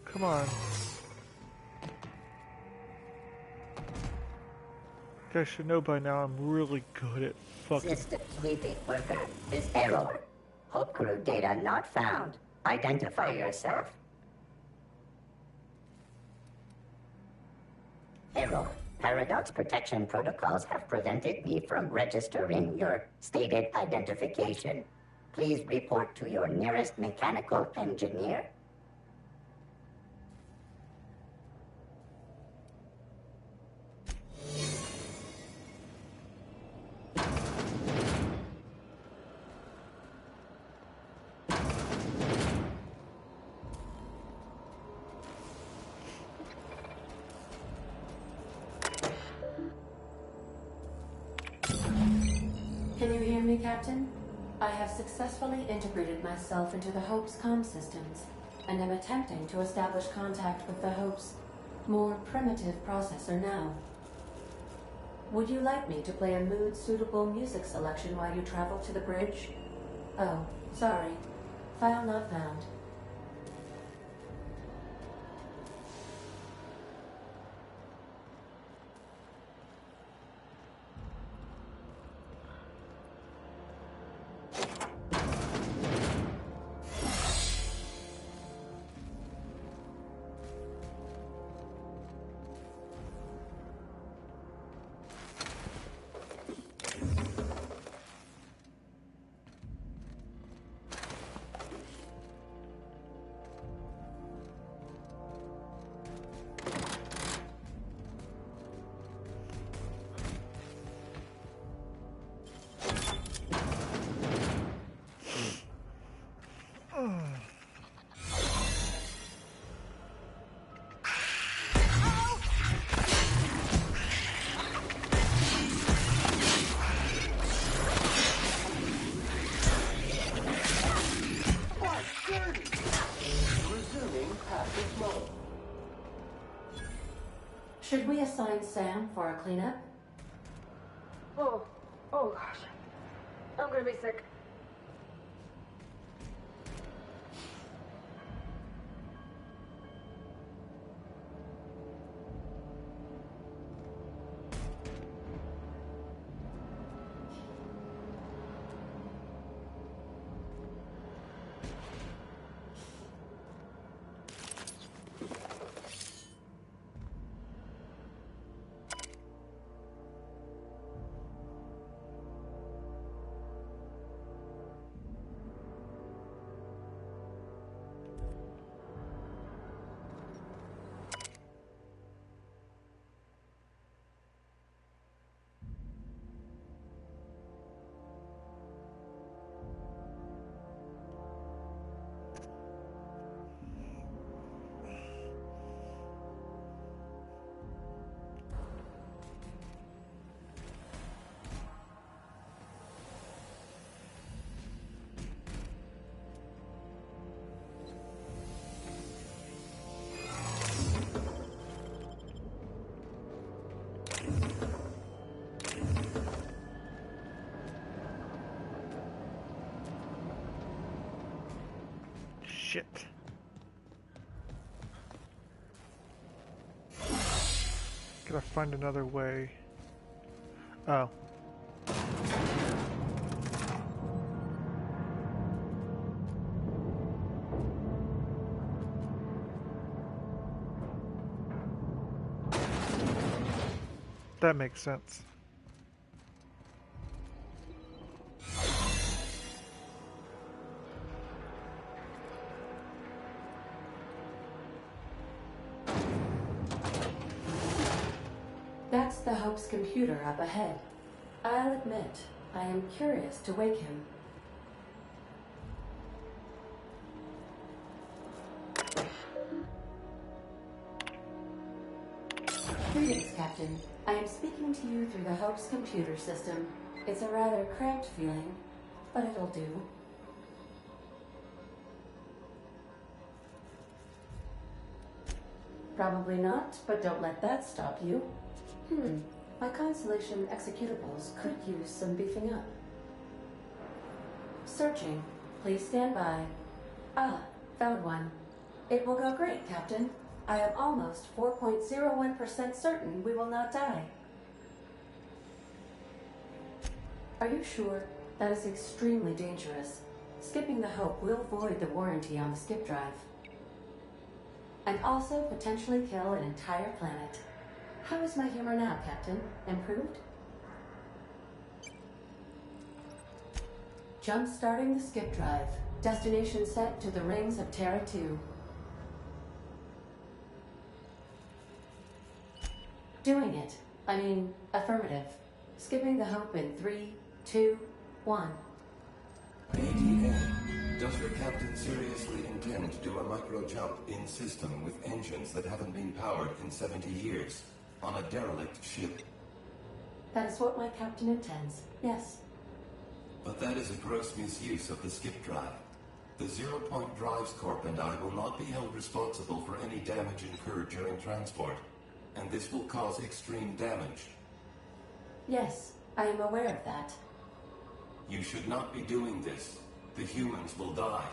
Speaker 1: Come on. You guys should know by now I'm really good at fucking...
Speaker 3: System sweeping worker. This error. Hope crew data not found. Identify yourself. Error. Paradox protection protocols have prevented me from registering your stated identification. Please report to your nearest mechanical engineer.
Speaker 2: Can you hear me, Captain? I have successfully integrated myself into the Hope's comm systems, and am attempting to establish contact with the Hope's more primitive processor now. Would you like me to play a mood-suitable music selection while you travel to the bridge? Oh, sorry. File not found. Should we assign Sam for a cleanup?
Speaker 5: Oh gosh. I'm gonna be sick.
Speaker 1: Shit. Gotta find another way. Oh. That makes sense.
Speaker 2: That's the Hope's computer up ahead. I'll admit, I am curious to wake him. Greetings, Captain. I am speaking to you through the Hope's computer system. It's a rather cramped feeling, but it'll do. Probably not, but don't let that stop you. My Constellation executables could use some beefing up. Searching. Please stand by. Ah, found one. It will go great, Captain. I am almost 4.01% certain we will not die. Are you sure? That is extremely dangerous. Skipping the Hope will void the warranty on the skip drive. And also potentially kill an entire planet. How is my humor now, Captain? Improved? Jump-starting the skip drive. Destination set to the rings of Terra 2. Doing it. I mean, affirmative. Skipping the Hope in 3, 2, 1.
Speaker 4: ADN. Does the captain seriously intend to do a micro-jump in system with engines that haven't been powered in 70 years? On a derelict ship?
Speaker 2: That is what my captain intends, yes.
Speaker 4: But that is a gross misuse of the skip drive. The Zero Point Drives Corp and I will not be held responsible for any damage incurred during transport, and this will cause extreme damage.
Speaker 2: Yes, I am aware of that.
Speaker 4: You should not be doing this. The humans will die.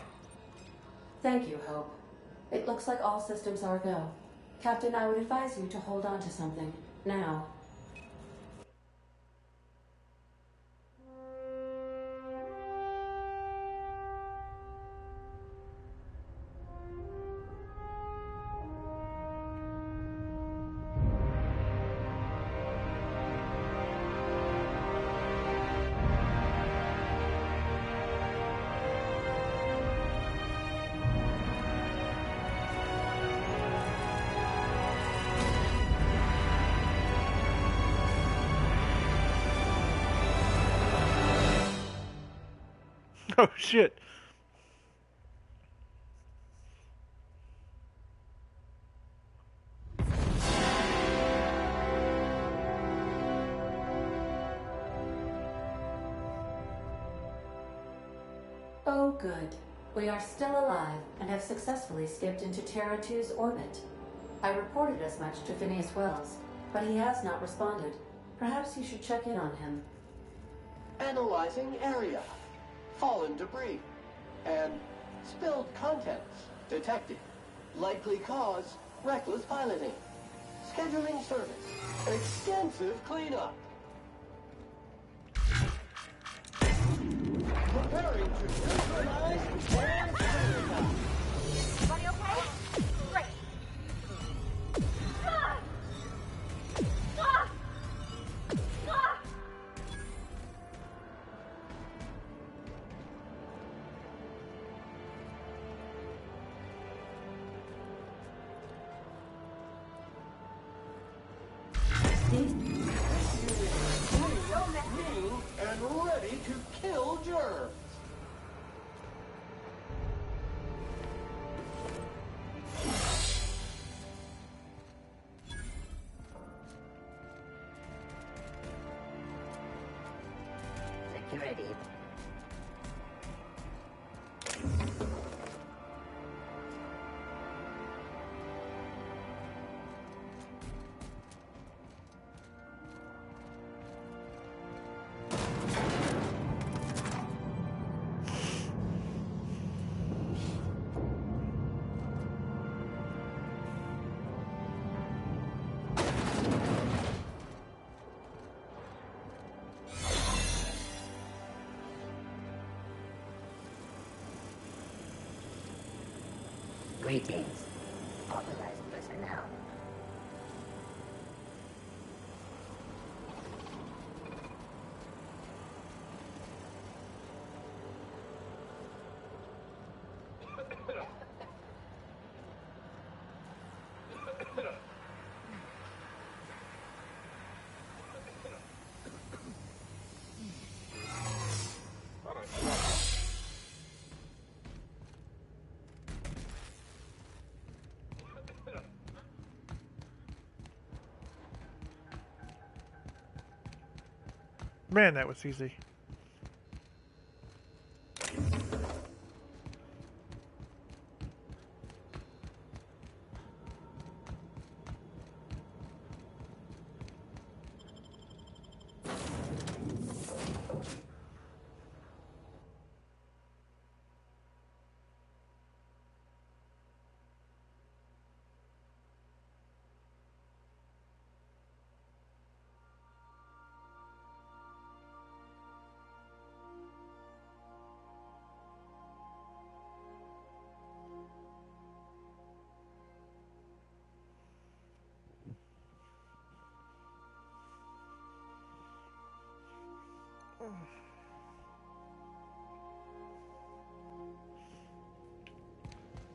Speaker 2: Thank you, Hope. It looks like all systems are go. Captain, I would advise you to hold on to something. Now.
Speaker 1: Oh shit.
Speaker 2: Oh, good. We are still alive and have successfully skipped into Terra 2's orbit. I reported as much to Phineas Wells, but he has not responded. Perhaps you should check in on him.
Speaker 9: Analyzing area. Fallen debris. And spilled contents detected. Likely cause, reckless piloting. Scheduling service. Extensive cleanup. Preparing to neutralize and sabotage.
Speaker 14: Everybody okay? Great. Ah! Ah! Ah!
Speaker 9: Clean and ready to kill germs.
Speaker 3: Security. Greetings, authorized personnel.
Speaker 1: Man, that was easy.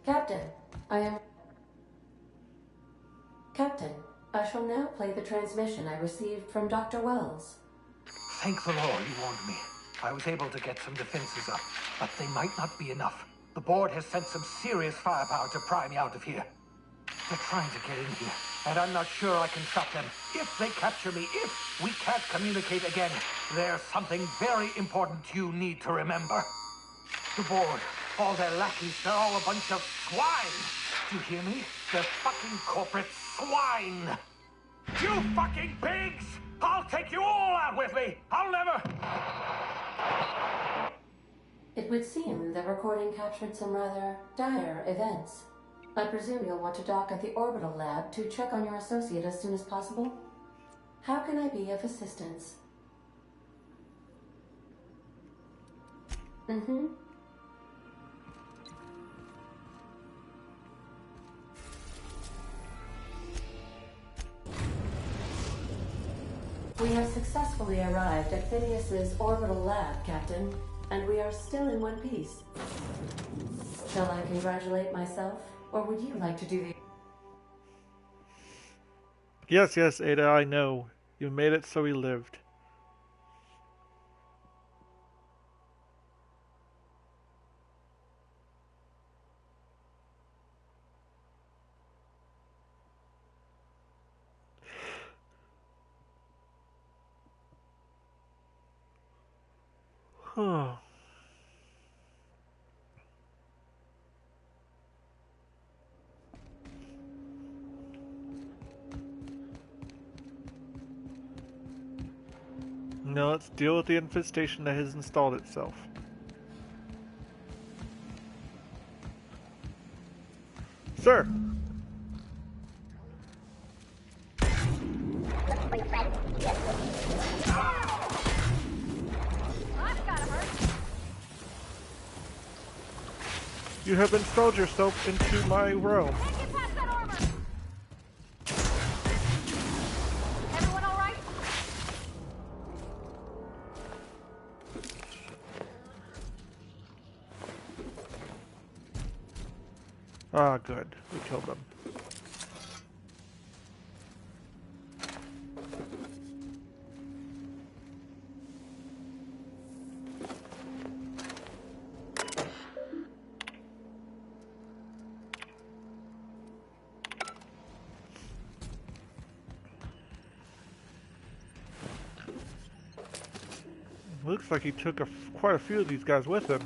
Speaker 2: Captain, Captain, I shall now play the transmission I received from Dr. Wells.
Speaker 6: Thank the Lord you warned me. I was able to get some defenses up, but they might not be enough. The board has sent some serious firepower to pry me out of here. They're trying to get in here. and I'm not sure I can stop them. If they capture me, if we can't communicate again, there's something very important you need to remember. The board, all their lackeys, they're all a bunch of swine. Do you hear me? They're fucking corporate swine. You fucking pigs! I'll take you all out with me! I'll never...
Speaker 2: It would seem the recording captured some rather dire events. I presume you'll want to dock at the orbital lab to check on your associate as soon as possible. How can I be of assistance? We have successfully arrived at Phineas's orbital lab, Captain, and we are still in one piece. Shall I congratulate myself, or would you like to do the...
Speaker 1: Yes, yes, Ada, I know. You made it so he lived. Huh. Now let's deal with the infestation that has installed itself. Sir! You have installed yourself into my realm.
Speaker 5: Everyone all right?
Speaker 1: Ah, good. We killed them. Looks like he took quite a few of these guys with him.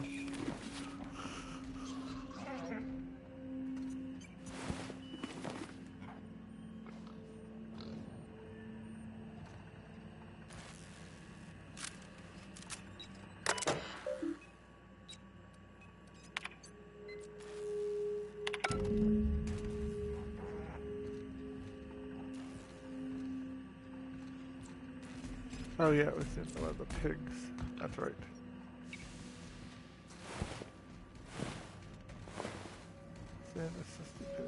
Speaker 1: Oh yeah, it was in one of the pigs. That's right. Sand assisted pig.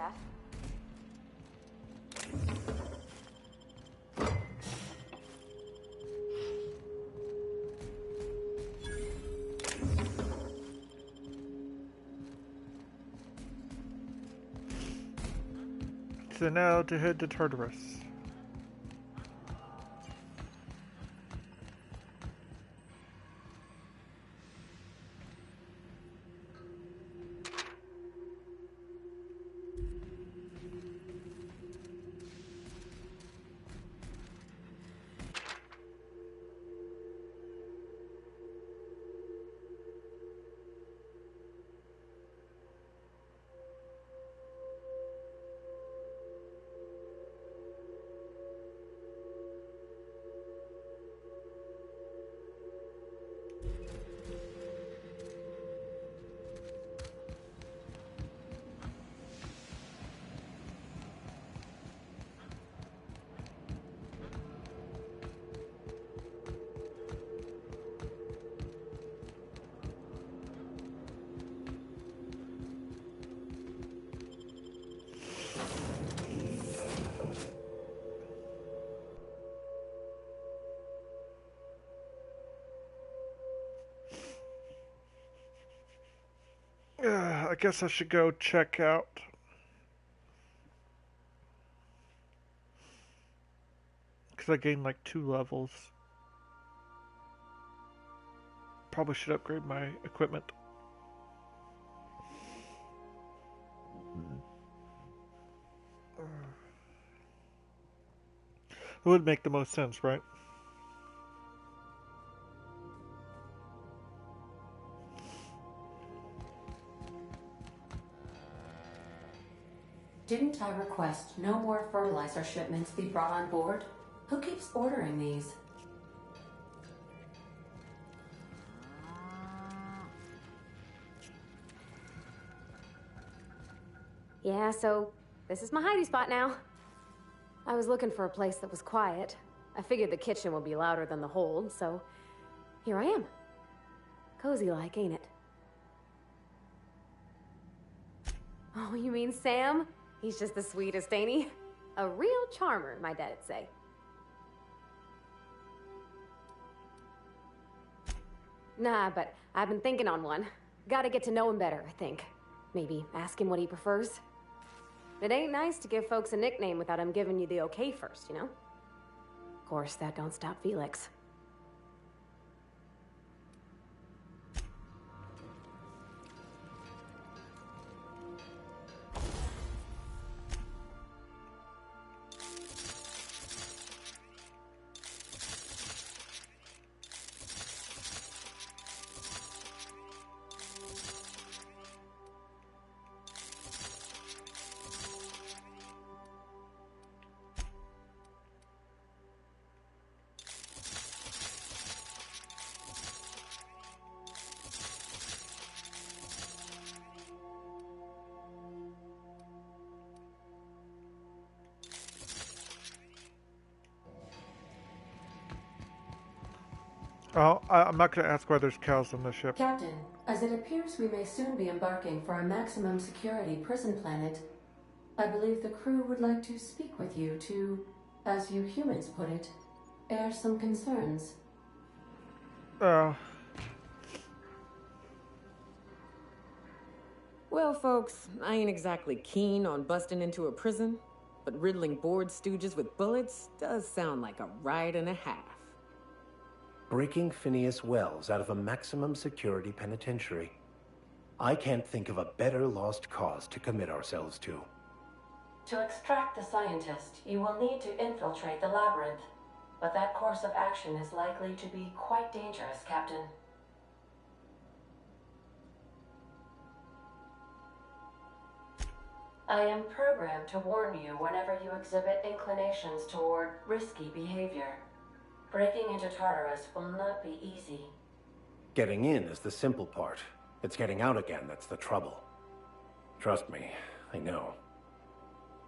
Speaker 5: that.
Speaker 1: So now to head to Tartarus. I guess I should go check out. Because I gained like 2 levels. Probably should upgrade my equipment. It would make the most sense, right?
Speaker 2: Didn't I request no more fertilizer shipments be brought on board? Who keeps ordering these?
Speaker 5: Yeah, so this is my hidey spot now. I was looking for a place that was quiet. I figured the kitchen would be louder than the hold, so here I am. Cozy like, ain't it? Oh, you mean Sam? He's just the sweetest, ain't he? A real charmer, my dad'd say. Nah, but I've been thinking on one. Gotta get to know him better, I think. Maybe ask him what he prefers. It ain't nice to give folks a nickname without him giving you the okay first, you know? Of course, that don't stop Felix.
Speaker 1: Oh, I'm not going to ask why there's cows on the ship.
Speaker 2: Captain, as it appears we may soon be embarking for a maximum security prison planet, I believe the crew would like to speak with you to, as you humans put it, air some concerns.
Speaker 5: Well, folks, I ain't exactly keen on busting into a prison, but riddling bored stooges with bullets does sound like a ride and a half.
Speaker 15: Breaking Phineas Wells out of a maximum security penitentiary. I can't think of a better lost cause to commit ourselves to.
Speaker 2: To extract the scientist, you will need to infiltrate the labyrinth. But that course of action is likely to be quite dangerous, Captain. I am programmed to warn you whenever you exhibit inclinations toward risky behavior. Breaking into Tartarus will not be easy.
Speaker 15: Getting in is the simple part. It's getting out again that's the trouble. Trust me, I know.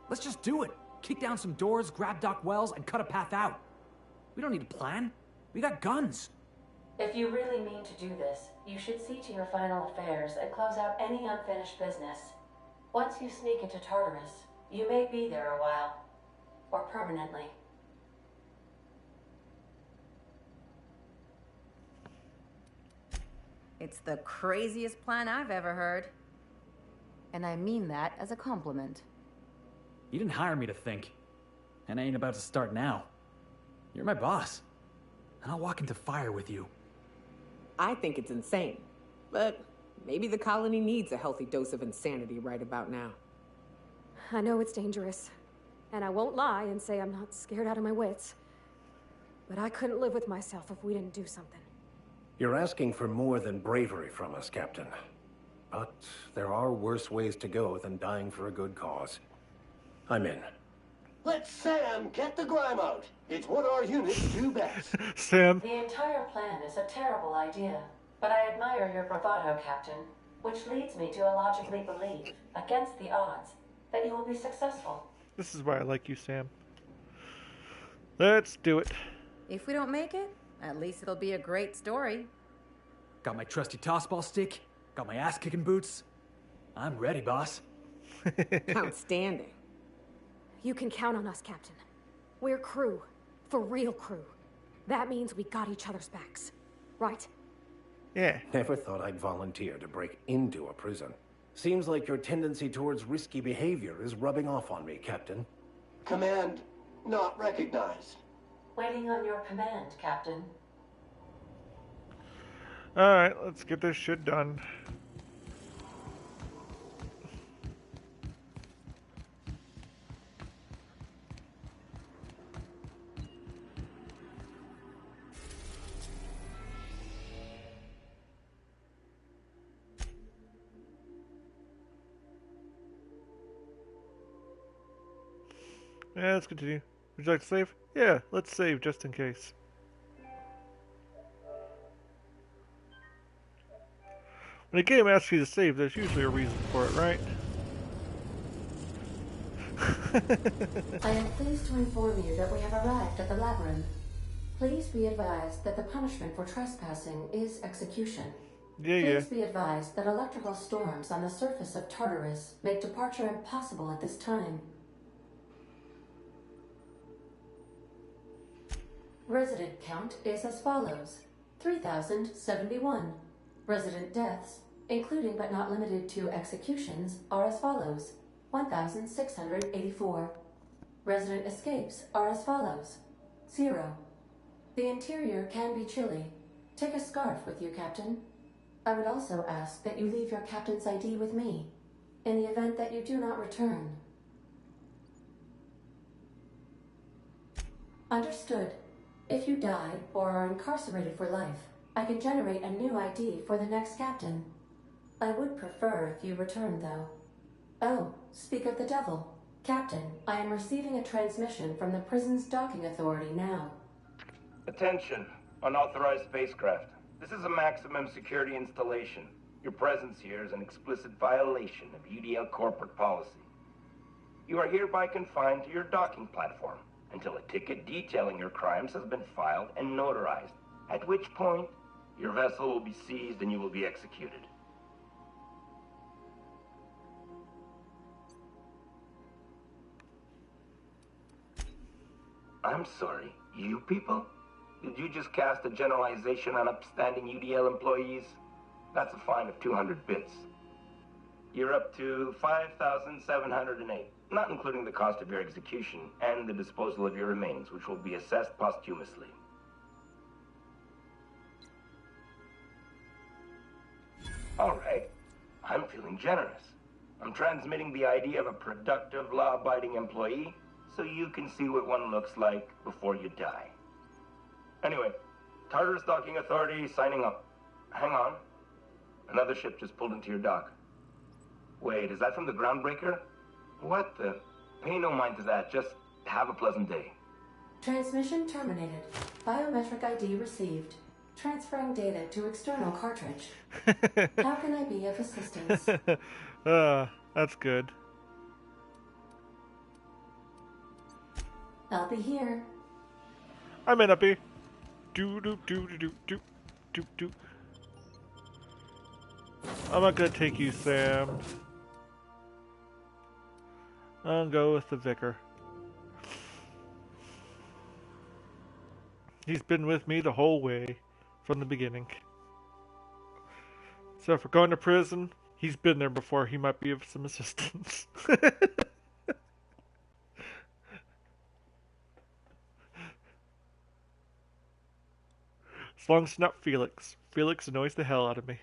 Speaker 21: Let's just do it. Kick down some doors, grab Doc Wells, and cut a path out. We don't need a plan. We got guns.
Speaker 2: If you really mean to do this, you should see to your final affairs and close out any unfinished business. Once you sneak into Tartarus, you may be there a while. Or permanently.
Speaker 8: It's the craziest plan I've ever heard. And I mean that as a compliment.
Speaker 21: You didn't hire me to think. And I ain't about to start now. You're my boss. And I'll walk into fire with you.
Speaker 22: I think it's insane. But maybe the colony needs a healthy dose of insanity right about now.
Speaker 5: I know it's dangerous. And I won't lie and say I'm not scared out of my wits. But I couldn't live with myself if we didn't do something.
Speaker 15: You're asking for more than bravery from us, Captain. But there are worse ways to go than dying for a good cause. I'm in.
Speaker 9: Let Sam get the grime out. It's what our units do best.
Speaker 1: Sam.
Speaker 2: The entire plan is a terrible idea, but I admire your bravado, Captain, which leads me to illogically believe, against the odds, that you will be successful.
Speaker 1: This is why I like you, Sam. Let's do it.
Speaker 8: If we don't make it, at least it'll be a great story.
Speaker 21: Got my trusty tossball stick. Got my ass-kicking boots. I'm ready, boss.
Speaker 22: Outstanding.
Speaker 5: You can count on us, Captain. We're crew. For real crew. That means we got each other's backs. Right?
Speaker 1: Yeah.
Speaker 15: Never thought I'd volunteer to break into a prison. Seems like your tendency towards risky behavior is rubbing off on me, Captain.
Speaker 9: Command not recognized.
Speaker 2: Waiting on your command, Captain.
Speaker 1: Alright, let's get this shit done. Yeah, let's continue. Would you like to save? Yeah, let's save just in case. When a game asks you to save, there's usually a reason for it, right?
Speaker 2: I am pleased to inform you that we have arrived at the labyrinth. Please be advised that the punishment for trespassing is execution. Please be advised that electrical storms on the surface of Tartarus make departure impossible at this time. Resident count is as follows: 3,071. Resident deaths, including but not limited to executions, are as follows: 1,684. Resident escapes are as follows: 0. The interior can be chilly. Take a scarf with you, Captain. I would also ask that you leave your captain's ID with me, in the event that you do not return. Understood. If you die or are incarcerated for life, I can generate a new ID for the next captain. I would prefer if you return, though. Oh, speak of the devil. Captain, I am receiving a transmission from the prison's docking authority now.
Speaker 23: Attention, unauthorized spacecraft. This is a maximum security installation. Your presence here is an explicit violation of UDL corporate policy. You are hereby confined to your docking platform until a ticket detailing your crimes has been filed and notarized, at which point your vessel will be seized and you will be executed. I'm sorry, you people? Did you just cast a generalization on upstanding UDL employees? That's a fine of 200 bits. You're up to 5,708, not including the cost of your execution and the disposal of your remains, which will be assessed posthumously. All right, I'm feeling generous. I'm transmitting the ID of a productive, law-abiding employee so you can see what one looks like before you die. Anyway, Tartarus Docking Authority signing up. Hang on. Another ship just pulled into your dock. Wait, is that from the Groundbreaker? What the? Pay no mind to that. Just have a pleasant day.
Speaker 2: Transmission terminated. Biometric ID received. Transferring data to external cartridge. How can I be of assistance?
Speaker 1: That's good.
Speaker 2: I'll be here.
Speaker 1: I may not be. Do. I'm not gonna take you, Sam. I'll go with the vicar. He's been with me the whole way, from the beginning. So if we're going to prison, he's been there before. He might be of some assistance. As long as it's not Felix. Felix annoys the hell out of me.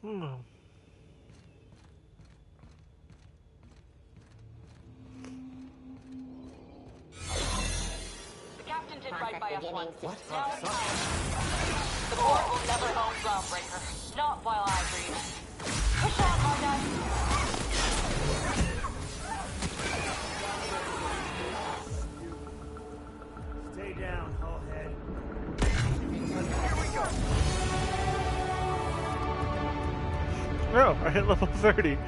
Speaker 7: The captain did right by us once. Now it's time. The board will never own Groundbreaker. Not while I breathe. Push on, my guy.
Speaker 10: Stay down, Hullhead.
Speaker 7: Here we go.
Speaker 1: No, I hit level 30.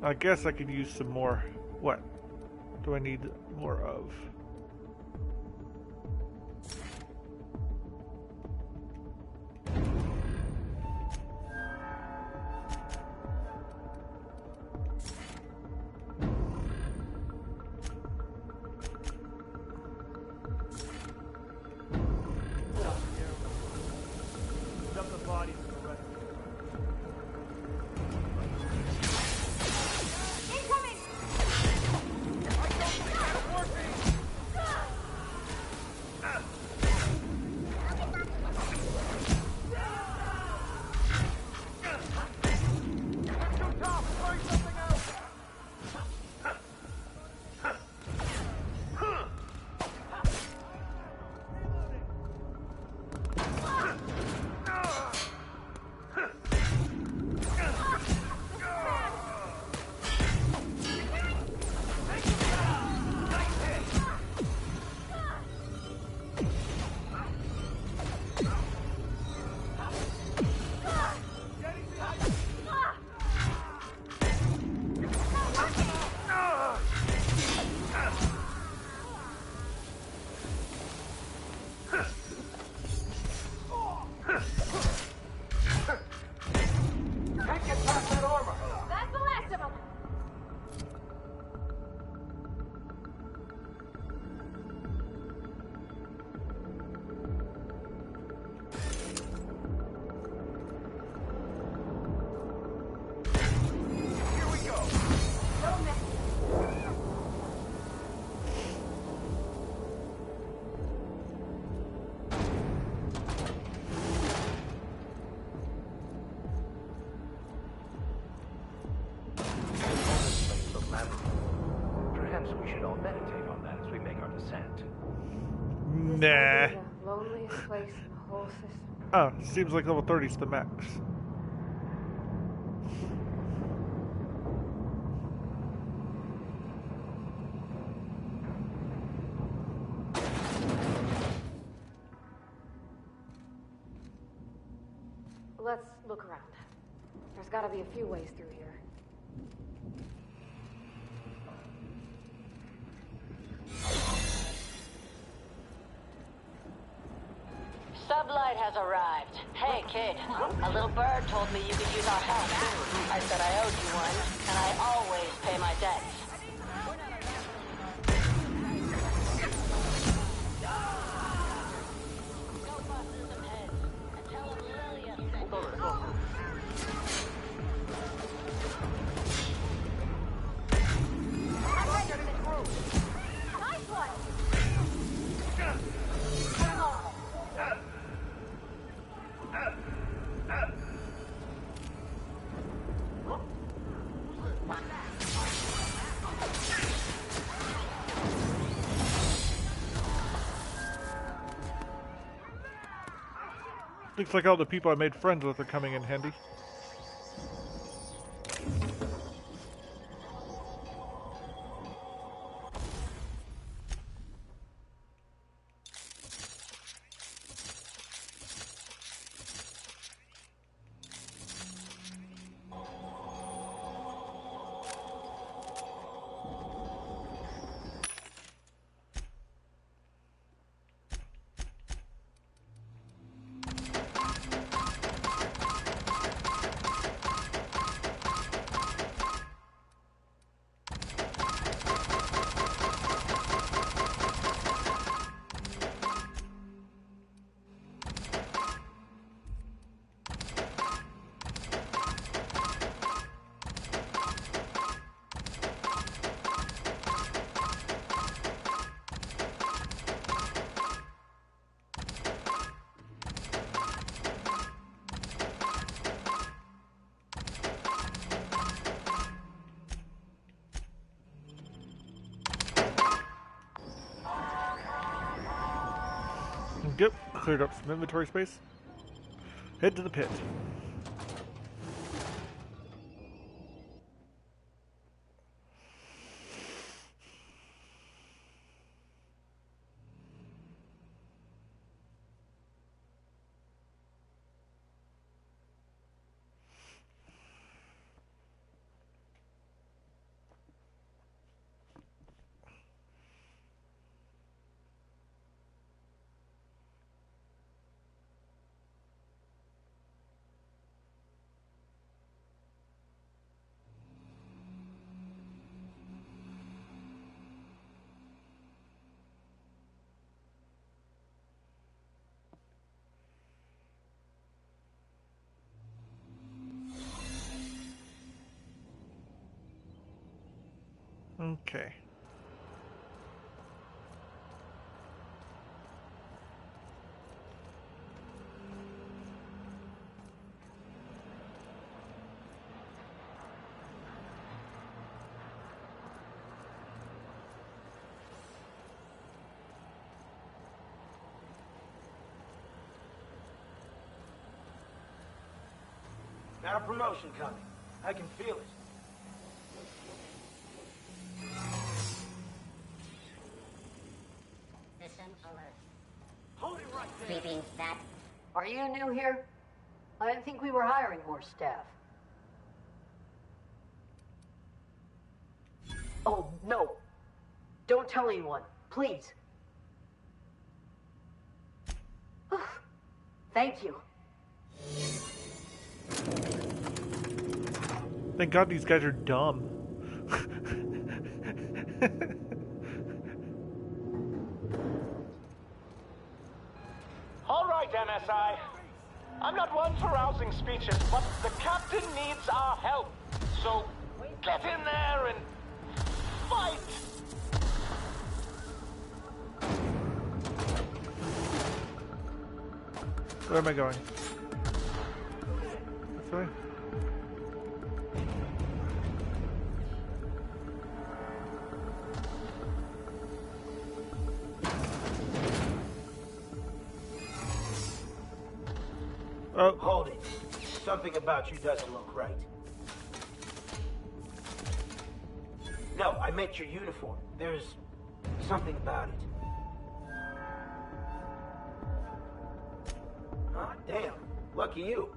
Speaker 1: I guess I could use some more. What do I need more of?
Speaker 10: Dump the bodies in the rest.
Speaker 15: Perhaps we should all meditate on that as we make our descent.
Speaker 1: Nah.
Speaker 5: The loneliest place in the whole system.
Speaker 1: Oh, seems like level 30 is the max.
Speaker 5: Let's look around. There's gotta be a few ways through here.
Speaker 7: Sublight has arrived. Hey, kid. A little bird told me you could use our help. I said I owed you one, and I always pay my debts.
Speaker 1: Looks like all the people I made friends with are coming in handy. Yep, cleared up some inventory space. Head to the pit. Okay.
Speaker 11: Got a promotion coming. I can feel it.
Speaker 3: System alert.
Speaker 11: Hold it right there.
Speaker 3: Greetings, that.
Speaker 7: Are you new here? I didn't think we were hiring more staff. Oh, no. Don't tell anyone, please. Thank you.
Speaker 1: Thank God these guys are dumb.
Speaker 11: All right, MSI. I'm not one for rousing speeches, but the captain needs our help. So get in there and fight!
Speaker 1: Where am I going? This way?
Speaker 11: Oh. Hold it. Something about you doesn't look right. No, I meant your uniform. There's something about it. Ah, damn. Lucky you.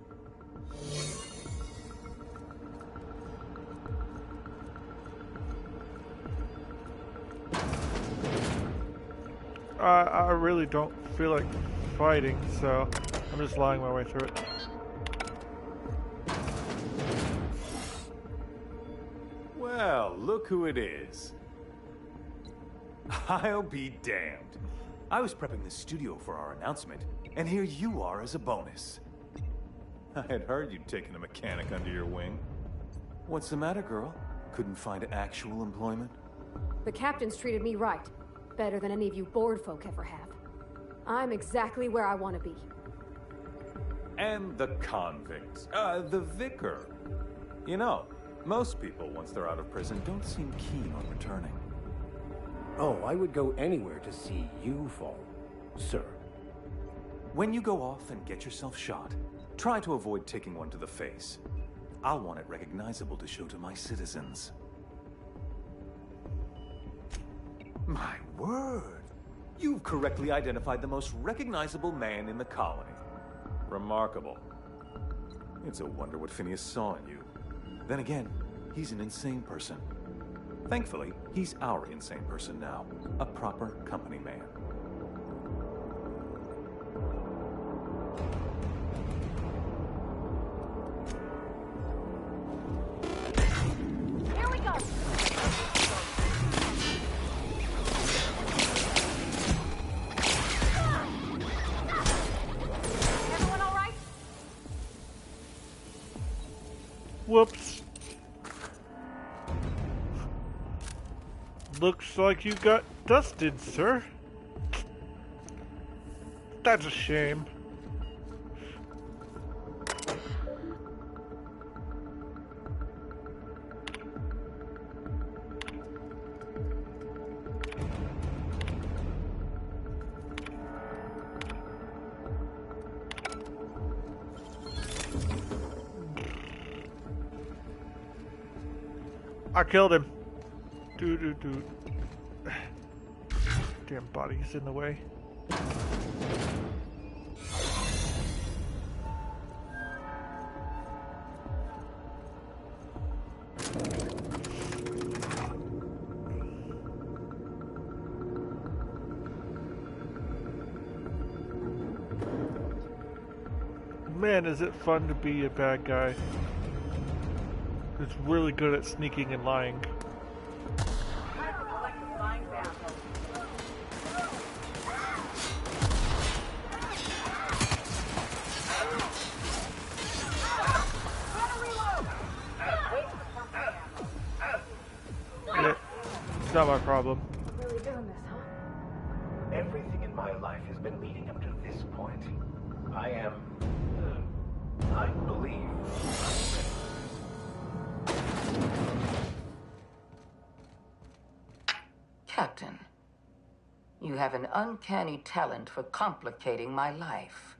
Speaker 1: I really don't feel like fighting, so I'm just lying my way through it.
Speaker 12: Well, look who it is. I'll be damned. I was prepping the studio for our announcement, and here you are as a bonus. I had heard you'd taken a mechanic under your wing. What's the matter, girl? Couldn't find actual employment?
Speaker 5: The captain's treated me right. Better than any of you bored folk ever have. I'm exactly where I want to be.
Speaker 12: And the convicts. The vicar. You know, most people, once they're out of prison, don't seem keen on returning.
Speaker 15: Oh, I would go anywhere to see you fall, sir.
Speaker 12: When you go off and get yourself shot, try to avoid taking one to the face. I'll want it recognizable to show to my citizens. My word! You've correctly identified the most recognizable man in the colony. Remarkable. It's a wonder what Phineas saw in you. Then again, he's an insane person. Thankfully, he's our insane person now. A proper company man.
Speaker 7: Here we go! Everyone all right?
Speaker 1: Whoops. Looks like you got dusted, sir. That's a shame. I killed him. Dude. Damn body's in the way. Man, is it fun to be a bad guy who's really good at sneaking and lying. Yeah, it's not my problem.
Speaker 5: Really doing this, huh?
Speaker 23: Everything in my life has been leading up to this point. I believe.
Speaker 19: Captain, you have an uncanny talent for complicating my life.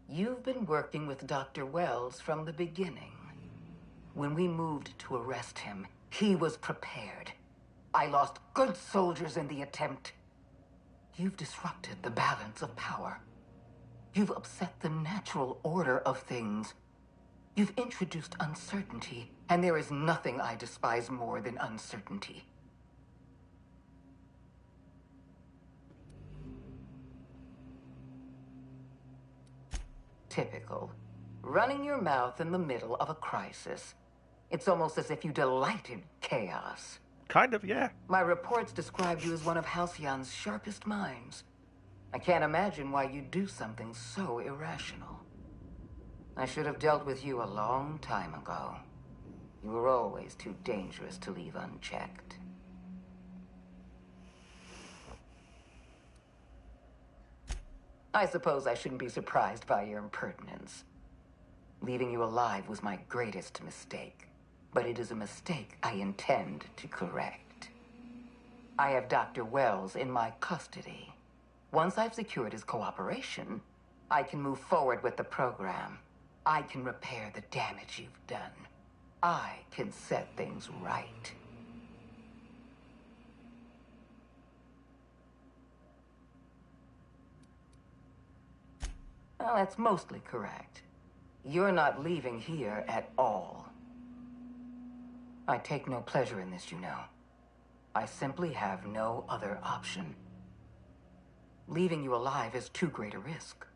Speaker 19: You've been working with Dr. Wells from the beginning. When we moved to arrest him, he was prepared. I lost good soldiers in the attempt. You've disrupted the balance of power. You've upset the natural order of things. You've introduced uncertainty, and there is nothing I despise more than uncertainty. Typical. Running your mouth in the middle of a crisis. It's almost as if you delight in chaos.
Speaker 1: Kind of, yeah.
Speaker 19: My reports describe you as one of Halcyon's sharpest minds. I can't imagine why you'd do something so irrational. I should have dealt with you a long time ago. You were always too dangerous to leave unchecked. I suppose I shouldn't be surprised by your impertinence. Leaving you alive was my greatest mistake, but it is a mistake I intend to correct. I have Dr. Wells in my custody. Once I've secured his cooperation, I can move forward with the program. I can repair the damage you've done. I can set things right. Well, that's mostly correct. You're not leaving here at all. I take no pleasure in this, you know. I simply have no other option. Leaving you alive is too great a risk.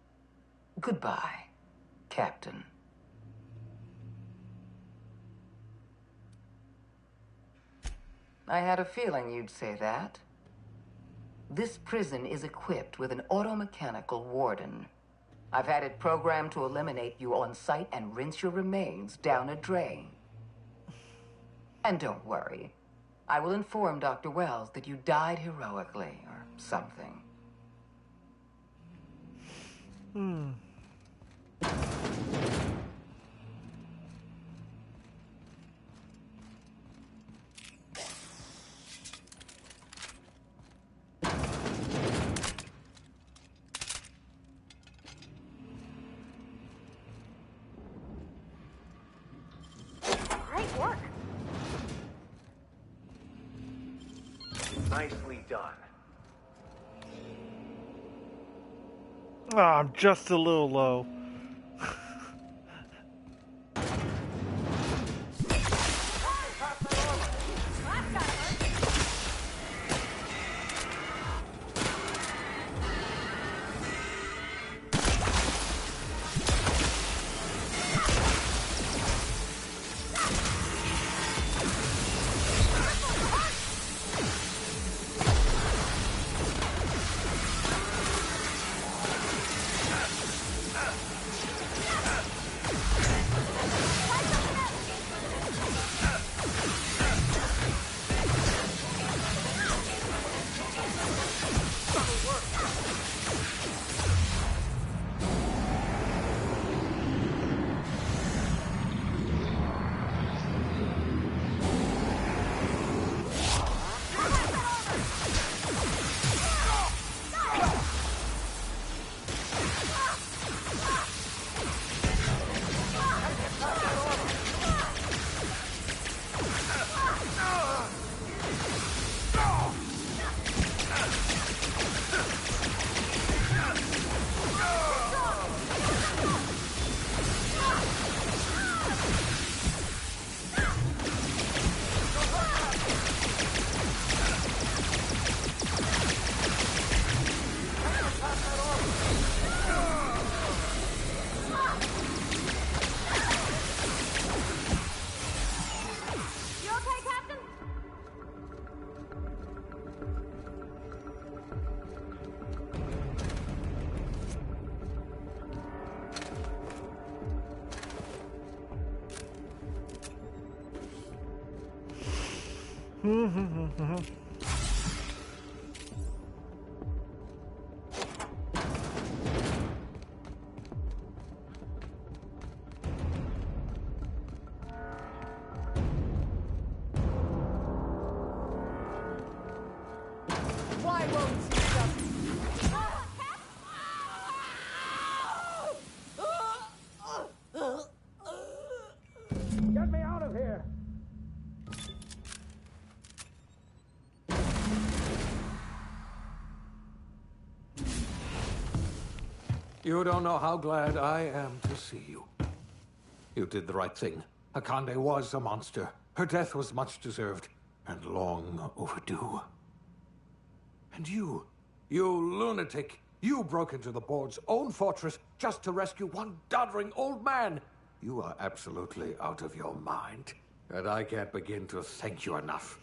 Speaker 19: Goodbye, Captain. I had a feeling you'd say that. This prison is equipped with an automechanical warden. I've had it programmed to eliminate you on sight and rinse your remains down a drain. And don't worry. I will inform Dr. Wells that you died heroically, or something.
Speaker 5: Great work.
Speaker 23: Nicely done.
Speaker 1: Oh, I'm just a little low.
Speaker 6: Why won't you just... Get me out of here!
Speaker 13: You don't know how glad I am to see you. You did the right thing. Akande was a monster. Her death was much deserved, and long overdue. And you lunatic, you broke into the board's own fortress just to rescue one doddering old man. You are absolutely out of your mind, and I can't begin to thank you enough.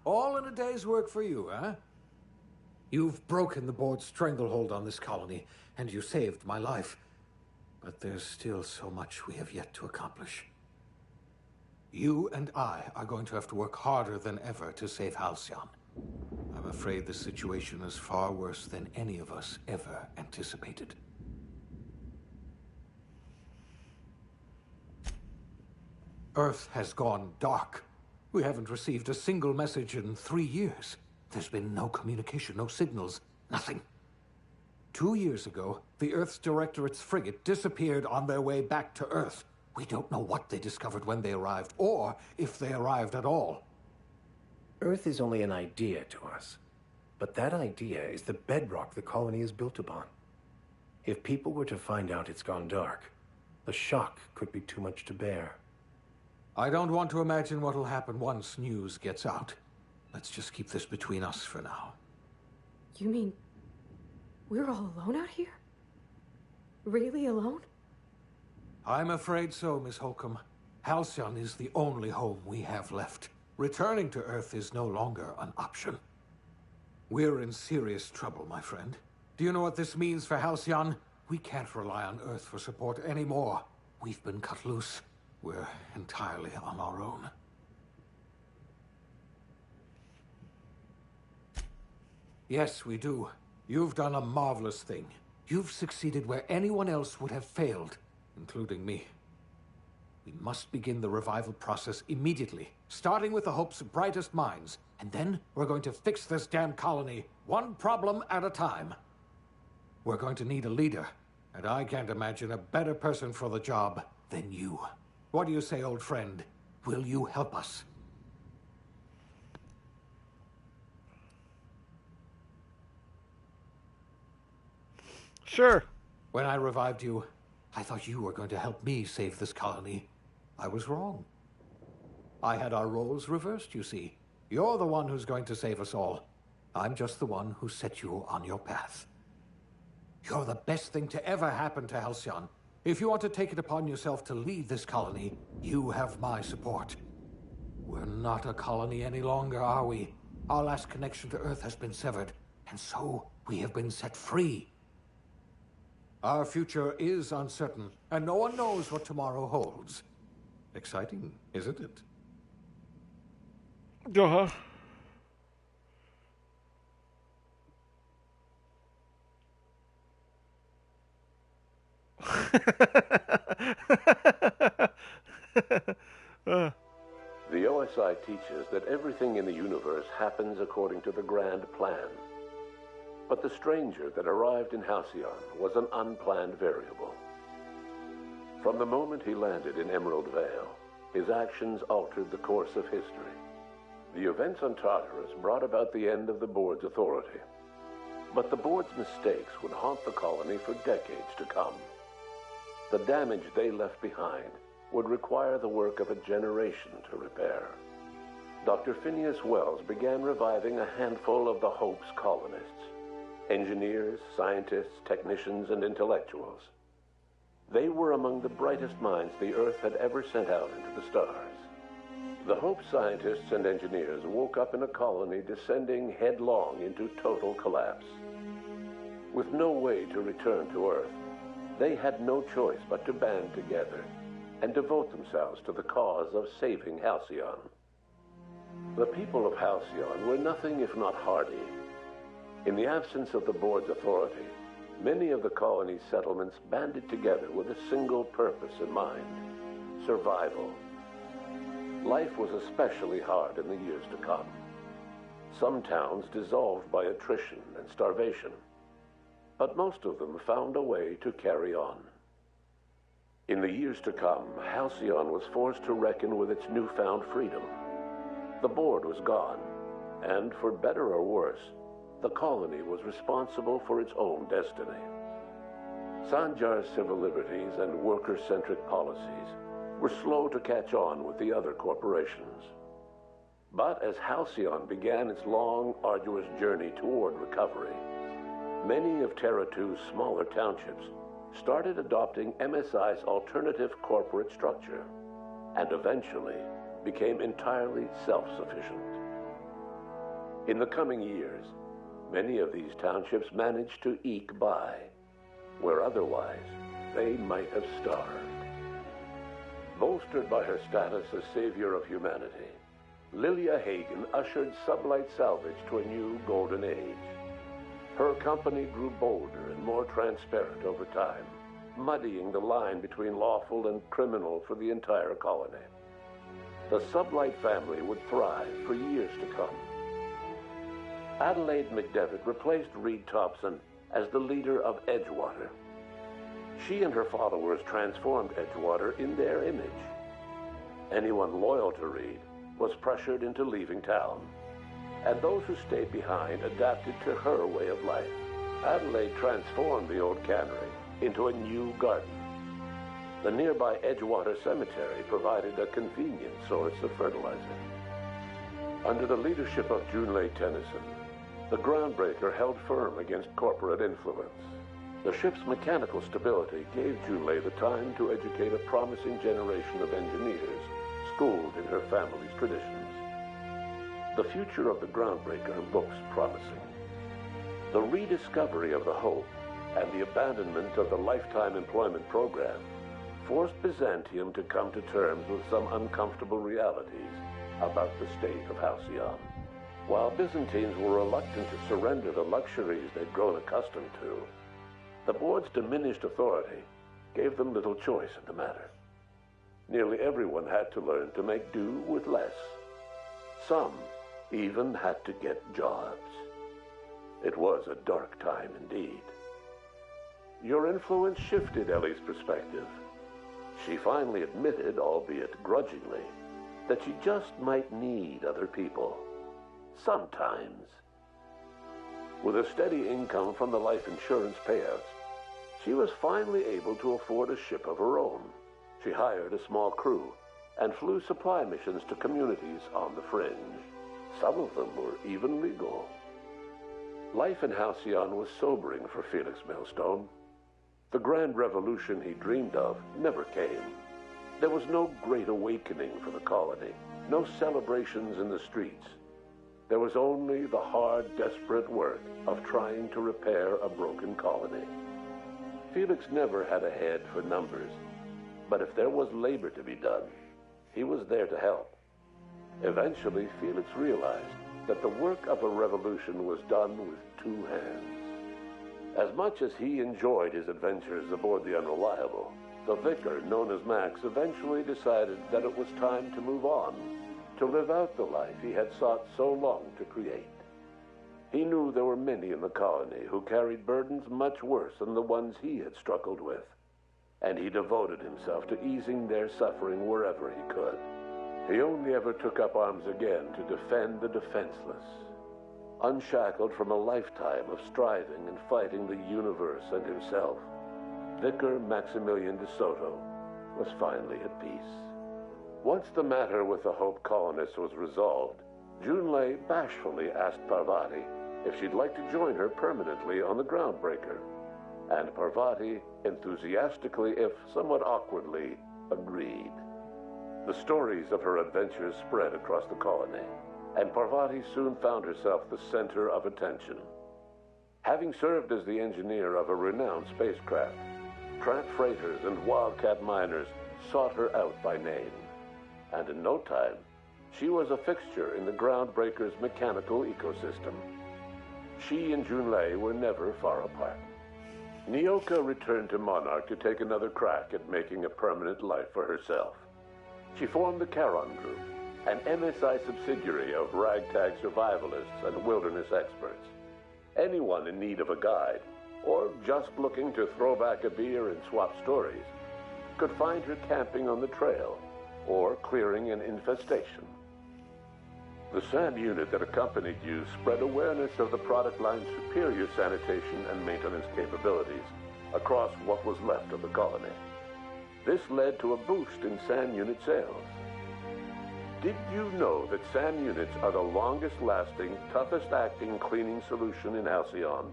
Speaker 13: All in a day's work for you, huh? You've broken the board's stranglehold on this colony, and you saved my life. But there's still so much we have yet to accomplish. You and I are going to have to work harder than ever to save Halcyon. I'm afraid the situation is far worse than any of us ever anticipated. Earth has gone dark. We haven't received a single message in 3 years. There's been no communication, no signals, nothing. 2 years ago, the Earth's Directorate's frigate disappeared on their way back to Earth. We don't know what they discovered when they arrived, or if they arrived at all.
Speaker 15: Earth is only an idea to us. But that idea is the bedrock the colony is built upon. If people were to find out it's gone dark, the shock could be too much to bear.
Speaker 13: I don't want to imagine what'll happen once news gets out. Let's just keep this between us for now.
Speaker 5: You mean we're all alone out here? Really alone?
Speaker 13: I'm afraid so, Miss Holcomb. Halcyon is the only home we have left. Returning to Earth is no longer an option. We're in serious trouble, my friend. Do you know what this means for Halcyon? We can't rely on Earth for support anymore. We've been cut loose. We're entirely on our own. Yes, we do. You've done a marvelous thing. You've succeeded where anyone else would have failed, including me. We must begin the revival process immediately, starting with the Hope's brightest minds, and then we're going to fix this damn colony, one problem at a time. We're going to need a leader, and I can't imagine a better person for the job than you. What do you say, old friend? Will you help us?
Speaker 1: Sure.
Speaker 13: When I revived you, I thought you were going to help me save this colony. I was wrong. I had our roles reversed, you see. You're the one who's going to save us all. I'm just the one who set you on your path. You're the best thing to ever happen to Halcyon. If you want to take it upon yourself to lead this colony, you have my support. We're not a colony any longer, are we? Our last connection to Earth has been severed, and so we have been set free. Our future is uncertain, and no one knows what tomorrow holds. Exciting, isn't it?
Speaker 1: Uh-huh.
Speaker 17: The OSI teaches that everything in the universe happens according to the grand plan. But the stranger that arrived in Halcyon was an unplanned variable. From the moment he landed in Emerald Vale, his actions altered the course of history. The events on Tartarus brought about the end of the board's authority. But the board's mistakes would haunt the colony for decades to come. The damage they left behind would require the work of a generation to repair. Dr. Phineas Wells began reviving a handful of the Hope's colonists. Engineers, scientists, technicians, and intellectuals. They were among the brightest minds the Earth had ever sent out into the stars. The Hope scientists and engineers woke up in a colony descending headlong into total collapse. With no way to return to Earth, they had no choice but to band together and devote themselves to the cause of saving Halcyon. The people of Halcyon were nothing if not hardy. In the absence of the board's authority, many of the colony's settlements banded together with a single purpose in mind: survival. Life was especially hard in the years to come. Some towns dissolved by attrition and starvation, but most of them found a way to carry on. In the years to come, Halcyon was forced to reckon with its newfound freedom. The board was gone, and for better or worse, the colony was responsible for its own destiny. Sanjar's civil liberties and worker-centric policies were slow to catch on with the other corporations. But as Halcyon began its long, arduous journey toward recovery, many of Terra 2's smaller townships started adopting MSI's alternative corporate structure, and eventually became entirely self-sufficient. In the coming years, many of these townships managed to eke by, where otherwise they might have starved. Bolstered by her status as savior of humanity, Lilia Hagen ushered Sublight Salvage to a new golden age. Her company grew bolder and more transparent over time, muddying the line between lawful and criminal for the entire colony. The Sublight family would thrive for years to come. Adelaide McDevitt replaced Reed Thompson as the leader of Edgewater. She and her followers transformed Edgewater in their image. Anyone loyal to Reed was pressured into leaving town, and those who stayed behind adapted to her way of life. Adelaide transformed the old cannery into a new garden. The nearby Edgewater Cemetery provided a convenient source of fertilizer. Under the leadership of Junlei Tennyson, the Groundbreaker held firm against corporate influence. The ship's mechanical stability gave Junlei the time to educate a promising generation of engineers schooled in her family's traditions. The future of the Groundbreaker looks promising. The rediscovery of the Hope and the abandonment of the Lifetime Employment Program forced Byzantium to come to terms with some uncomfortable realities about the state of Halcyon. While Byzantines were reluctant to surrender the luxuries they'd grown accustomed to, the board's diminished authority gave them little choice in the matter. Nearly everyone had to learn to make do with less. Some even had to get jobs. It was a dark time indeed. Your influence shifted Ellie's perspective. She finally admitted, albeit grudgingly, that she just might need other people. Sometimes. With a steady income from the life insurance payouts, she was finally able to afford a ship of her own. She hired a small crew and flew supply missions to communities on the fringe. Some of them were even legal. Life in Halcyon was sobering for Felix Millstone. The grand revolution he dreamed of never came. There was no great awakening for the colony, no celebrations in the streets. There was only the hard, desperate work of trying to repair a broken colony. Felix never had a head for numbers, but if there was labor to be done, he was there to help. Eventually, Felix realized that the work of a revolution was done with two hands. As much as he enjoyed his adventures aboard the Unreliable, the vicar, known as Max, eventually decided that it was time to move on, to live out the life he had sought so long to create. He knew there were many in the colony who carried burdens much worse than the ones he had struggled with, and he devoted himself to easing their suffering wherever he could. He only ever took up arms again to defend the defenseless. Unshackled from a lifetime of striving and fighting the universe and himself, Vicar Maximilian de Soto was finally at peace. Once the matter with the Hope colonists was resolved, Junlei bashfully asked Parvati if she'd like to join her permanently on the Groundbreaker, and Parvati enthusiastically, if somewhat awkwardly, agreed. The stories of her adventures spread across the colony, and Parvati soon found herself the center of attention. Having served as the engineer of a renowned spacecraft, tramp freighters and wildcat miners sought her out by name. And in no time, she was a fixture in the Groundbreaker's mechanical ecosystem. She and Junlei were never far apart. Nyoka returned to Monarch to take another crack at making a permanent life for herself. She formed the Charon Group, an MSI subsidiary of ragtag survivalists and wilderness experts. Anyone in need of a guide, or just looking to throw back a beer and swap stories, could find her camping on the trail or clearing an infestation. The SAM unit that accompanied you spread awareness of the product line's superior sanitation and maintenance capabilities across what was left of the colony. This led to a boost in SAM unit sales. Did you know that SAM units are the longest-lasting, toughest-acting cleaning solution in Halcyon?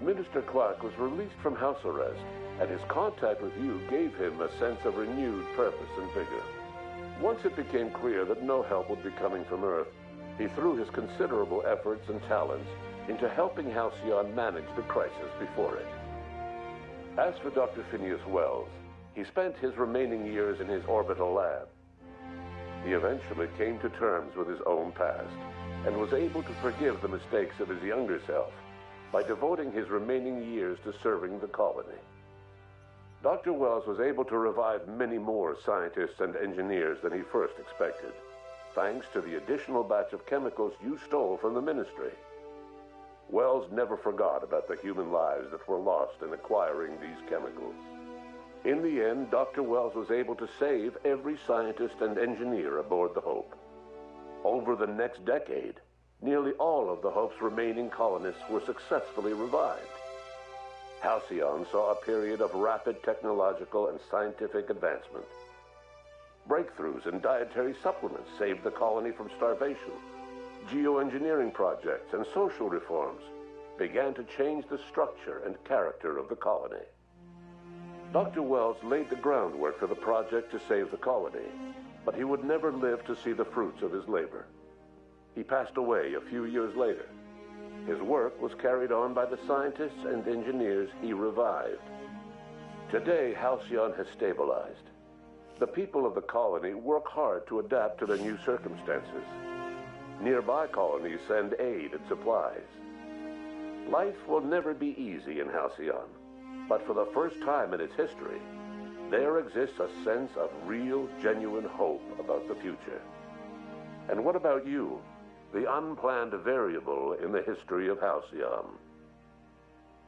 Speaker 17: Minister Clark was released from house arrest, and his contact with you gave him a sense of renewed purpose and vigor. Once it became clear that no help would be coming from Earth, he threw his considerable efforts and talents into helping Halcyon manage the crisis before it. As for Dr. Phineas Wells, he spent his remaining years in his orbital lab. He eventually came to terms with his own past and was able to forgive the mistakes of his younger self by devoting his remaining years to serving the colony. Dr. Wells was able to revive many more scientists and engineers than he first expected, thanks to the additional batch of chemicals you stole from the Ministry. Wells never forgot about the human lives that were lost in acquiring these chemicals. In the end, Dr. Wells was able to save every scientist and engineer aboard the Hope. Over the next decade, nearly all of the Hope's remaining colonists were successfully revived. Halcyon saw a period of rapid technological and scientific advancement. Breakthroughs in dietary supplements saved the colony from starvation. Geoengineering projects and social reforms began to change the structure and character of the colony. Dr. Wells laid the groundwork for the project to save the colony, but he would never live to see the fruits of his labor. He passed away a few years later. His work was carried on by the scientists and engineers he revived. Today, Halcyon has stabilized. The people of the colony work hard to adapt to the new circumstances. Nearby colonies send aid and supplies. Life will never be easy in Halcyon, but for the first time in its history, there exists a sense of real, genuine hope about the future. And what about you? The unplanned variable in the history of Halcyon.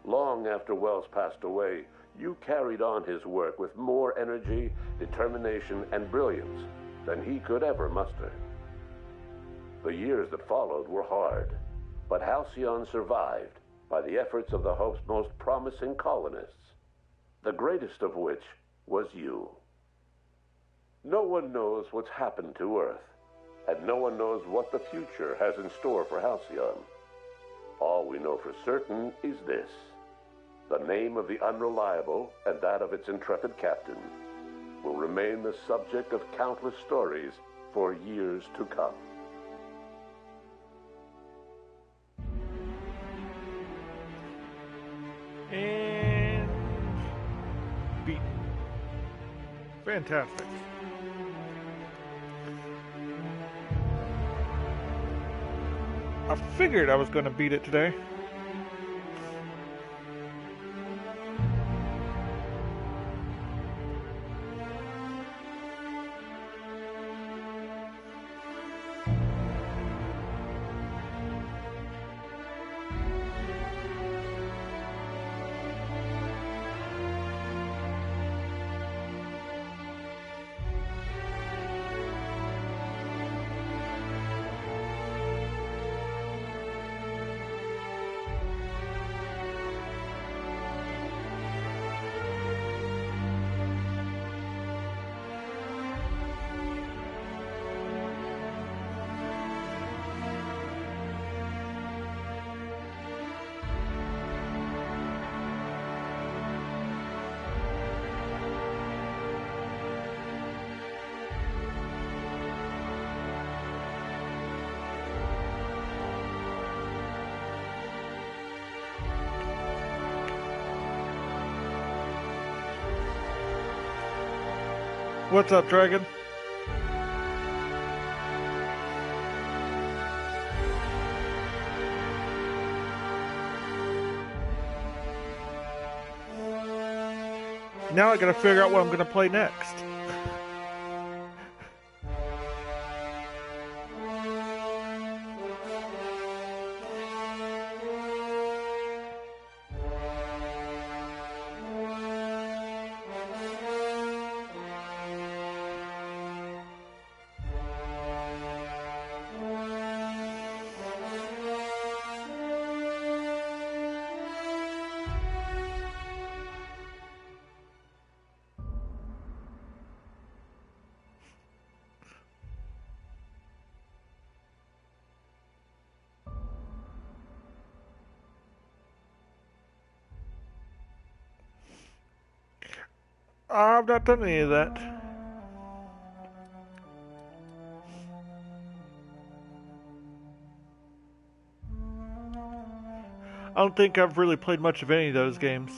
Speaker 17: Long after Wells passed away, you carried on his work with more energy, determination, and brilliance than he could ever muster. The years that followed were hard, but Halcyon survived by the efforts of the Hope's most promising colonists, the greatest of which was you. No one knows what's happened to Earth, and no one knows what the future has in store for Halcyon. All we know for certain is this: the name of the Unreliable and that of its intrepid captain will remain the subject of countless stories for years to come.
Speaker 1: And beat. Fantastic. I figured I was going to beat it today. What's up, Dragon? Now I gotta figure out what I'm gonna play next. I've not done any of that. I don't think I've really played much of any of those games.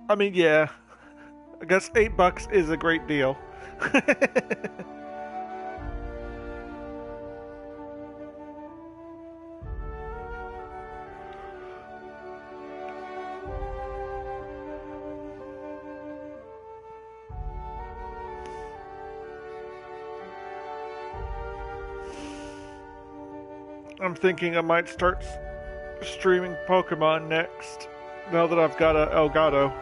Speaker 1: I mean, yeah. I guess $8 is a great deal. I'm thinking I might start streaming Pokemon next, now that I've got a Elgato.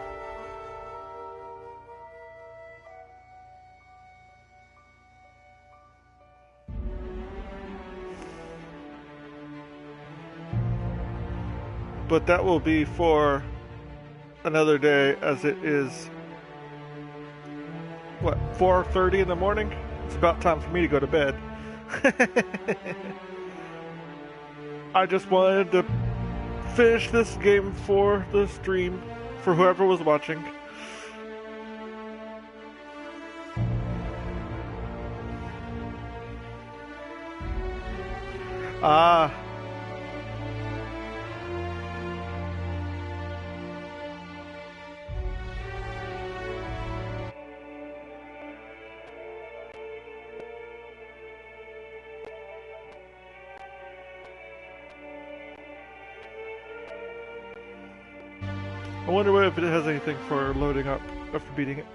Speaker 1: But that will be for another day, as it is, what, 4:30 in the morning? It's about time for me to go to bed. I just wanted to finish this game for the stream, for whoever was watching. Ah. I wonder if it has anything for loading up after beating it.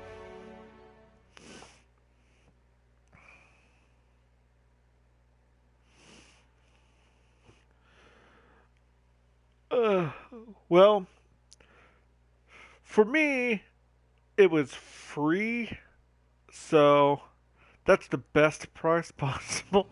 Speaker 1: Well, for me, it was free, so that's the best price possible.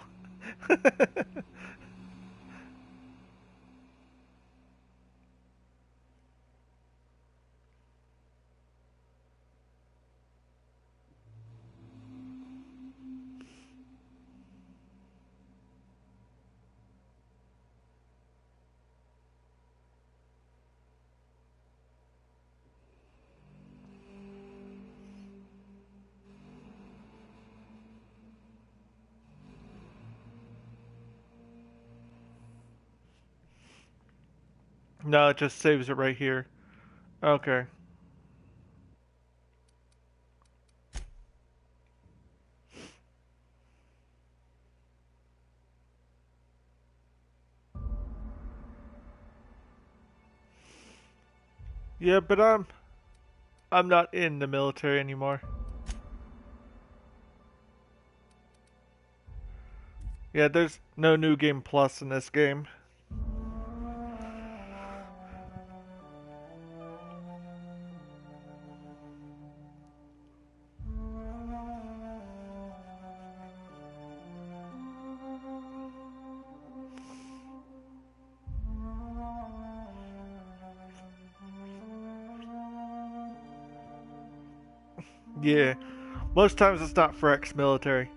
Speaker 1: No, it just saves it right here. Okay. Yeah, but I'm not in the military anymore. Yeah, there's no New Game Plus in this game. Yeah, most times it's not for ex-military.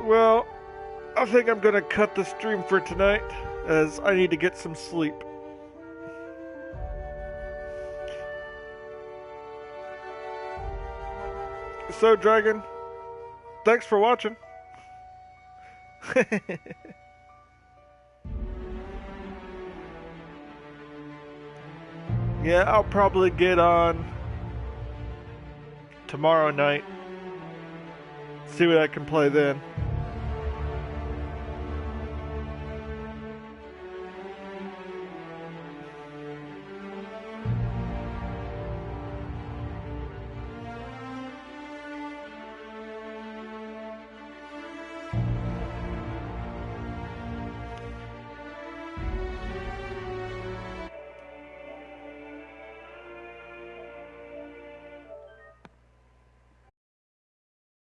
Speaker 1: Well, I think I'm gonna cut the stream for tonight, as I need to get some sleep. So, Dragon, thanks for watching. Yeah, I'll probably get on tomorrow night. See what I can play then.